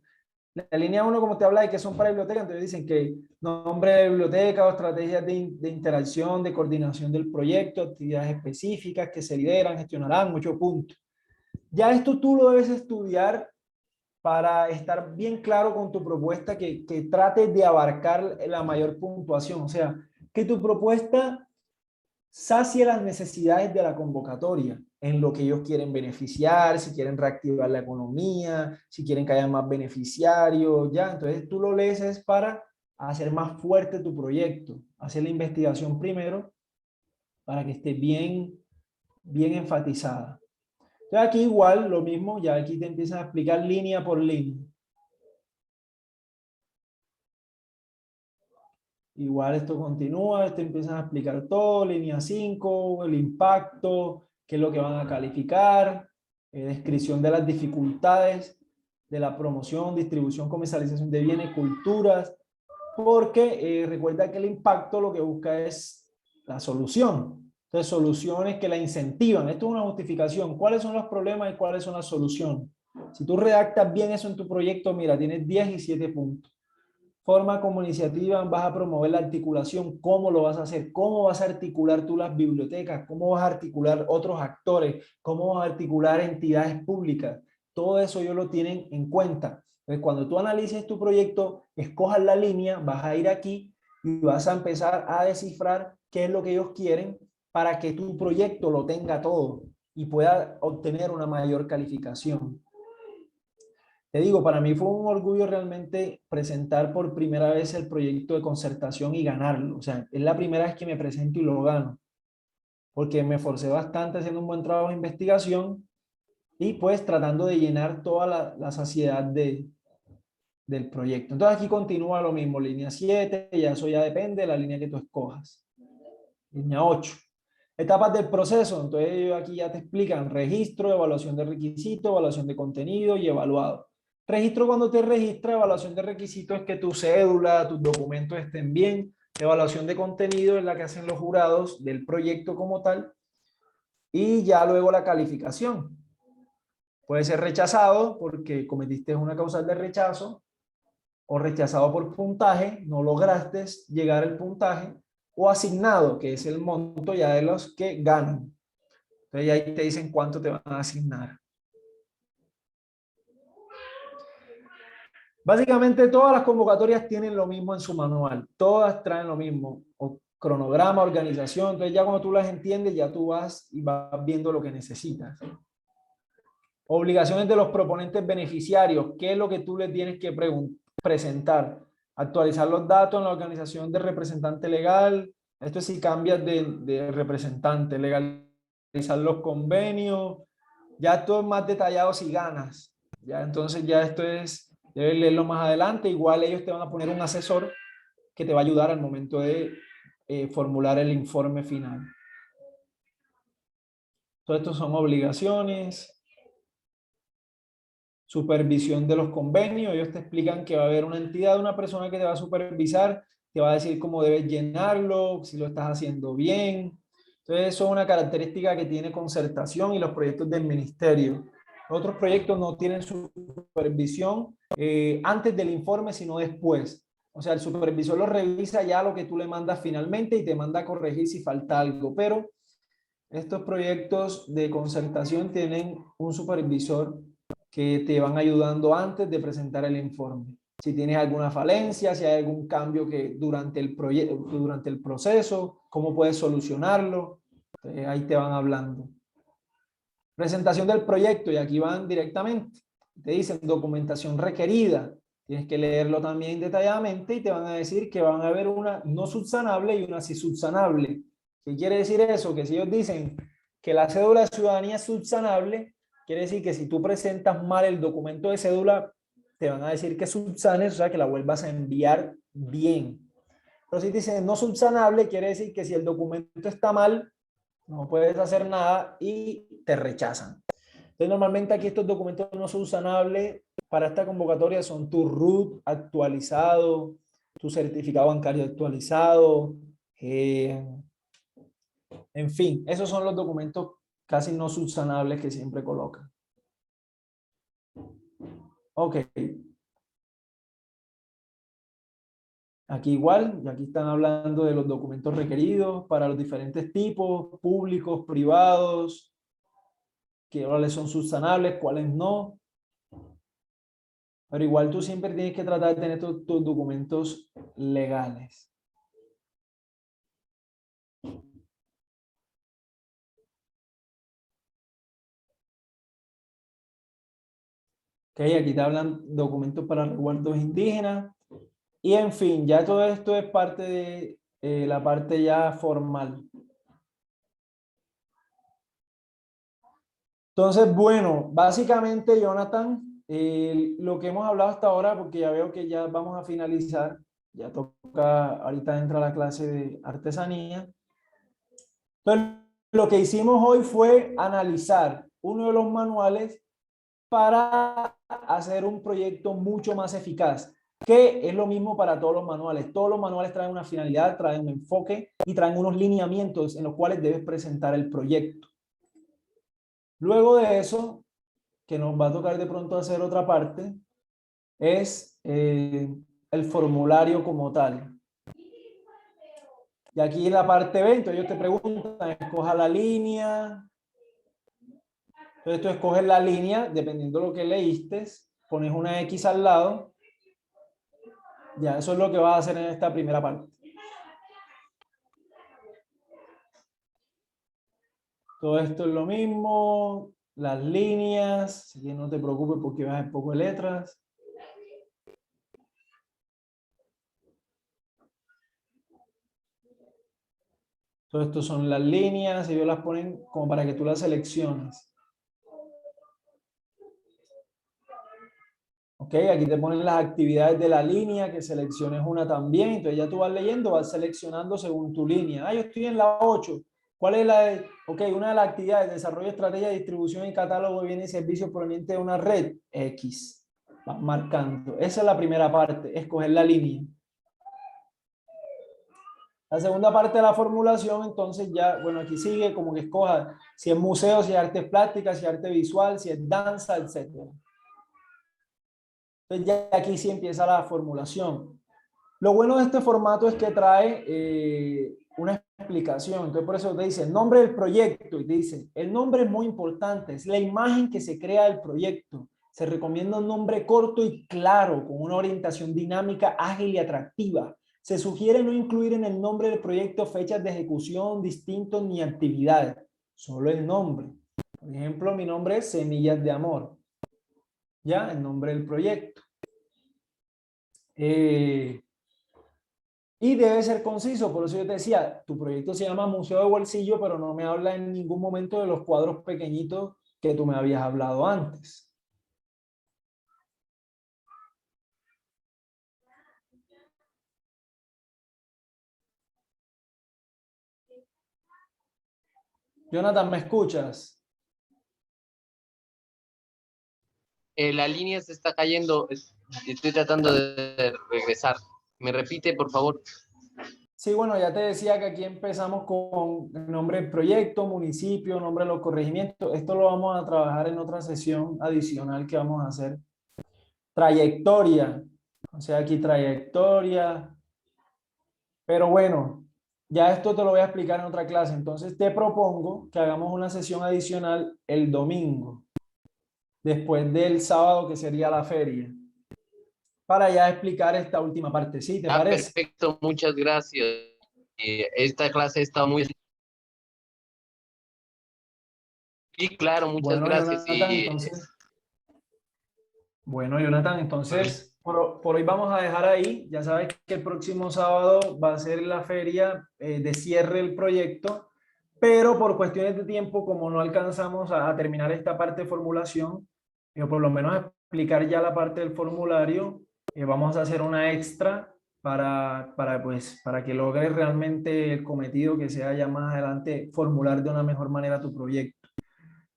La línea 1, como te habla de que son para biblioteca, entonces dicen que nombre de biblioteca o estrategias de interacción, de coordinación del proyecto, actividades específicas que se lideran, gestionarán, 8 puntos. Ya esto tú lo debes estudiar para estar bien claro con tu propuesta, que trates de abarcar la mayor puntuación, o sea, que tu propuesta sacie las necesidades de la convocatoria en lo que ellos quieren beneficiar, si quieren reactivar la economía, si quieren que haya más beneficiarios, ya, entonces tú lo lees es para hacer más fuerte tu proyecto, hacer la investigación primero para que esté bien enfatizada. Entonces aquí igual lo mismo, ya aquí te empiezan a explicar línea por línea. Igual esto continúa, te empiezan a explicar todo, línea 5, el impacto, qué es lo que van a calificar, descripción de las dificultades de la promoción, distribución, comercialización de bienes, culturas, porque recuerda que el impacto lo que busca es la solución. Entonces, soluciones que la incentivan. Esto es una justificación. ¿Cuáles son los problemas y cuáles son las soluciones? Si tú redactas bien eso en tu proyecto, mira, tienes 10 y 7 puntos. Forma como iniciativa, vas a promover la articulación. ¿Cómo lo vas a hacer? ¿Cómo vas a articular tú las bibliotecas? ¿Cómo vas a articular otros actores? ¿Cómo vas a articular entidades públicas? Todo eso ellos lo tienen en cuenta. Entonces, cuando tú analices tu proyecto, escojas la línea, vas a ir aquí y vas a empezar a descifrar qué es lo que ellos quieren para que tu proyecto lo tenga todo y pueda obtener una mayor calificación. Te digo, para mí fue un orgullo realmente presentar por primera vez el proyecto de concertación y ganarlo. O sea, es la primera vez que me presento y lo gano, porque me esforcé bastante haciendo un buen trabajo de investigación y pues tratando de llenar toda la saciedad del proyecto. Entonces aquí continúa lo mismo, línea 7, ya eso ya depende de la línea que tú escojas. Línea 8. Etapas del proceso, entonces ellos aquí ya te explican registro, evaluación de requisitos, evaluación de contenido y evaluado. Registro cuando te registras, evaluación de requisitos es que tu cédula, tus documentos estén bien. Evaluación de contenido es la que hacen los jurados del proyecto como tal. Y ya luego la calificación. Puede ser rechazado porque cometiste una causal de rechazo o rechazado por puntaje, no lograste llegar al puntaje, o asignado, que es el monto ya de los que ganan. Entonces ahí te dicen cuánto te van a asignar. Básicamente todas las convocatorias tienen lo mismo en su manual, todas traen lo mismo, o cronograma, organización, entonces ya cuando tú las entiendes, ya tú vas y vas viendo lo que necesitas. Obligaciones de los proponentes beneficiarios, ¿qué es lo que tú les tienes que presentar? Actualizar los datos en la organización de representante legal, esto si cambias de representante, legalizar los convenios, ya esto es más detallado si ganas, ya entonces ya esto es, debes leerlo más adelante, igual ellos te van a poner un asesor que te va a ayudar al momento de formular el informe final. Todo esto son obligaciones. Supervisión de los convenios, ellos te explican que va a haber una entidad, una persona que te va a supervisar, te va a decir cómo debes llenarlo, si lo estás haciendo bien. Entonces, eso es una característica que tiene concertación y los proyectos del ministerio. Otros proyectos no tienen supervisión antes del informe, sino después. O sea, el supervisor lo revisa ya lo que tú le mandas finalmente y te manda a corregir si falta algo. Pero estos proyectos de concertación tienen un supervisor que te van ayudando antes de presentar el informe. Si tienes alguna falencia, si hay algún cambio que durante el proyecto, durante el proceso, cómo puedes solucionarlo, ahí te van hablando. Presentación del proyecto, y aquí van directamente. Te dicen documentación requerida. Tienes que leerlo también detalladamente y te van a decir que van a haber una no subsanable y una sí subsanable. ¿Qué quiere decir eso? Que si ellos dicen que la cédula de ciudadanía es subsanable, quiere decir que si tú presentas mal el documento de cédula, te van a decir que subsanes, o sea, que la vuelvas a enviar bien. Pero si te dicen no subsanable, quiere decir que si el documento está mal, no puedes hacer nada y te rechazan. Entonces, normalmente aquí estos documentos no subsanables para esta convocatoria son tu RUT actualizado, tu certificado bancario actualizado, en fin, esos son los documentos casi no subsanables que siempre colocan. Ok. Aquí igual, y aquí están hablando de los documentos requeridos para los diferentes tipos, públicos, privados, cuáles son subsanables, cuáles no. Pero igual tú siempre tienes que tratar de tener tus documentos legales. Ok, aquí te hablan documentos para resguardos indígenas. Y en fin, ya todo esto es parte de la parte ya formal. Entonces, bueno, básicamente, Jonathan, lo que hemos hablado hasta ahora, porque ya veo que ya vamos a finalizar, ya toca, ahorita entra la clase de artesanía. Entonces, lo que hicimos hoy fue analizar uno de los manuales para hacer un proyecto mucho más eficaz, que es lo mismo para todos los manuales. Todos los manuales traen una finalidad, traen un enfoque y traen unos lineamientos en los cuales debes presentar el proyecto. Luego de eso, que nos va a tocar de pronto hacer otra parte, es el formulario como tal. Y aquí en la parte B, entonces ellos te preguntan, escoja la línea. Entonces tú escoges la línea, dependiendo de lo que leíste, pones una X al lado. Ya, eso es lo que vas a hacer en esta primera parte. Todo esto es lo mismo, las líneas, así que no te preocupes porque vas a ver poco de letras. Todo esto son las líneas, ellos las ponen como para que tú las selecciones. Ok, aquí te ponen las actividades de la línea, que selecciones una también, entonces ya tú vas leyendo, vas seleccionando según tu línea. Ah, yo estoy en la 8. ¿Cuál es la de? Ok, una de las actividades, desarrollo, estrategia, distribución y catálogo de bienes y servicios provenientes de una red, X. Vas marcando. Esa es la primera parte, escoger la línea. La segunda parte de la formulación, entonces ya, bueno, aquí sigue como que escoja si es museo, si es artes plásticas, si es arte visual, si es danza, etc. Entonces ya aquí sí empieza la formulación. Lo bueno de este formato es que trae una explicación. Entonces por eso te dice el nombre del proyecto y te dice, el nombre es muy importante, es la imagen que se crea del proyecto. Se recomienda un nombre corto y claro, con una orientación dinámica, ágil y atractiva. Se sugiere no incluir en el nombre del proyecto fechas de ejecución, distintos ni actividades, solo el nombre. Por ejemplo, mi nombre es Semillas de Amor. Ya, el nombre del proyecto. Y debe ser conciso, por eso yo te decía, tu proyecto se llama Museo de Bolsillo, pero no me habla en ningún momento de los cuadros pequeñitos que tú me habías hablado antes. Jonathan, ¿me escuchas? La línea se está cayendo, estoy tratando de regresar. ¿Me repite, por favor? Sí, bueno, ya te decía que aquí empezamos con el nombre del proyecto, municipio, nombre de los corregimientos. Esto lo vamos a trabajar en otra sesión adicional que vamos a hacer. Trayectoria. O sea, aquí trayectoria. Pero bueno, ya esto te lo voy a explicar en otra clase. Entonces te propongo que hagamos una sesión adicional el domingo, después del sábado que sería la feria, para ya explicar esta última parte. ¿Sí? ¿Te Ah, parece? perfecto, muchas gracias. Esta clase está muy... Sí, claro, muchas Bueno, gracias. Jonathan, Y entonces, bueno, Jonathan, entonces por hoy vamos a dejar ahí. Ya sabes que el próximo sábado va a ser la feria de cierre del proyecto, pero por cuestiones de tiempo, como no alcanzamos a terminar esta parte de formulación, o por lo menos explicar ya la parte del formulario, vamos a hacer una extra pues, para que logres realmente el cometido que sea ya más adelante formular de una mejor manera tu proyecto.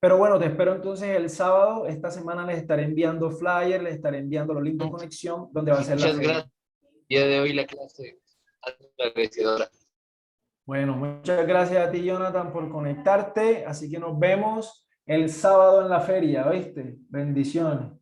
Pero bueno, te espero entonces el sábado. Esta semana les estaré enviando flyers, les estaré enviando los links de conexión donde va a ser la muchas feria. gracias. El día de hoy la clase ha sido agradecedora. Bueno, muchas gracias a ti, Jonathan, por conectarte. Así que nos vemos el sábado en la feria, ¿oíste? Bendiciones.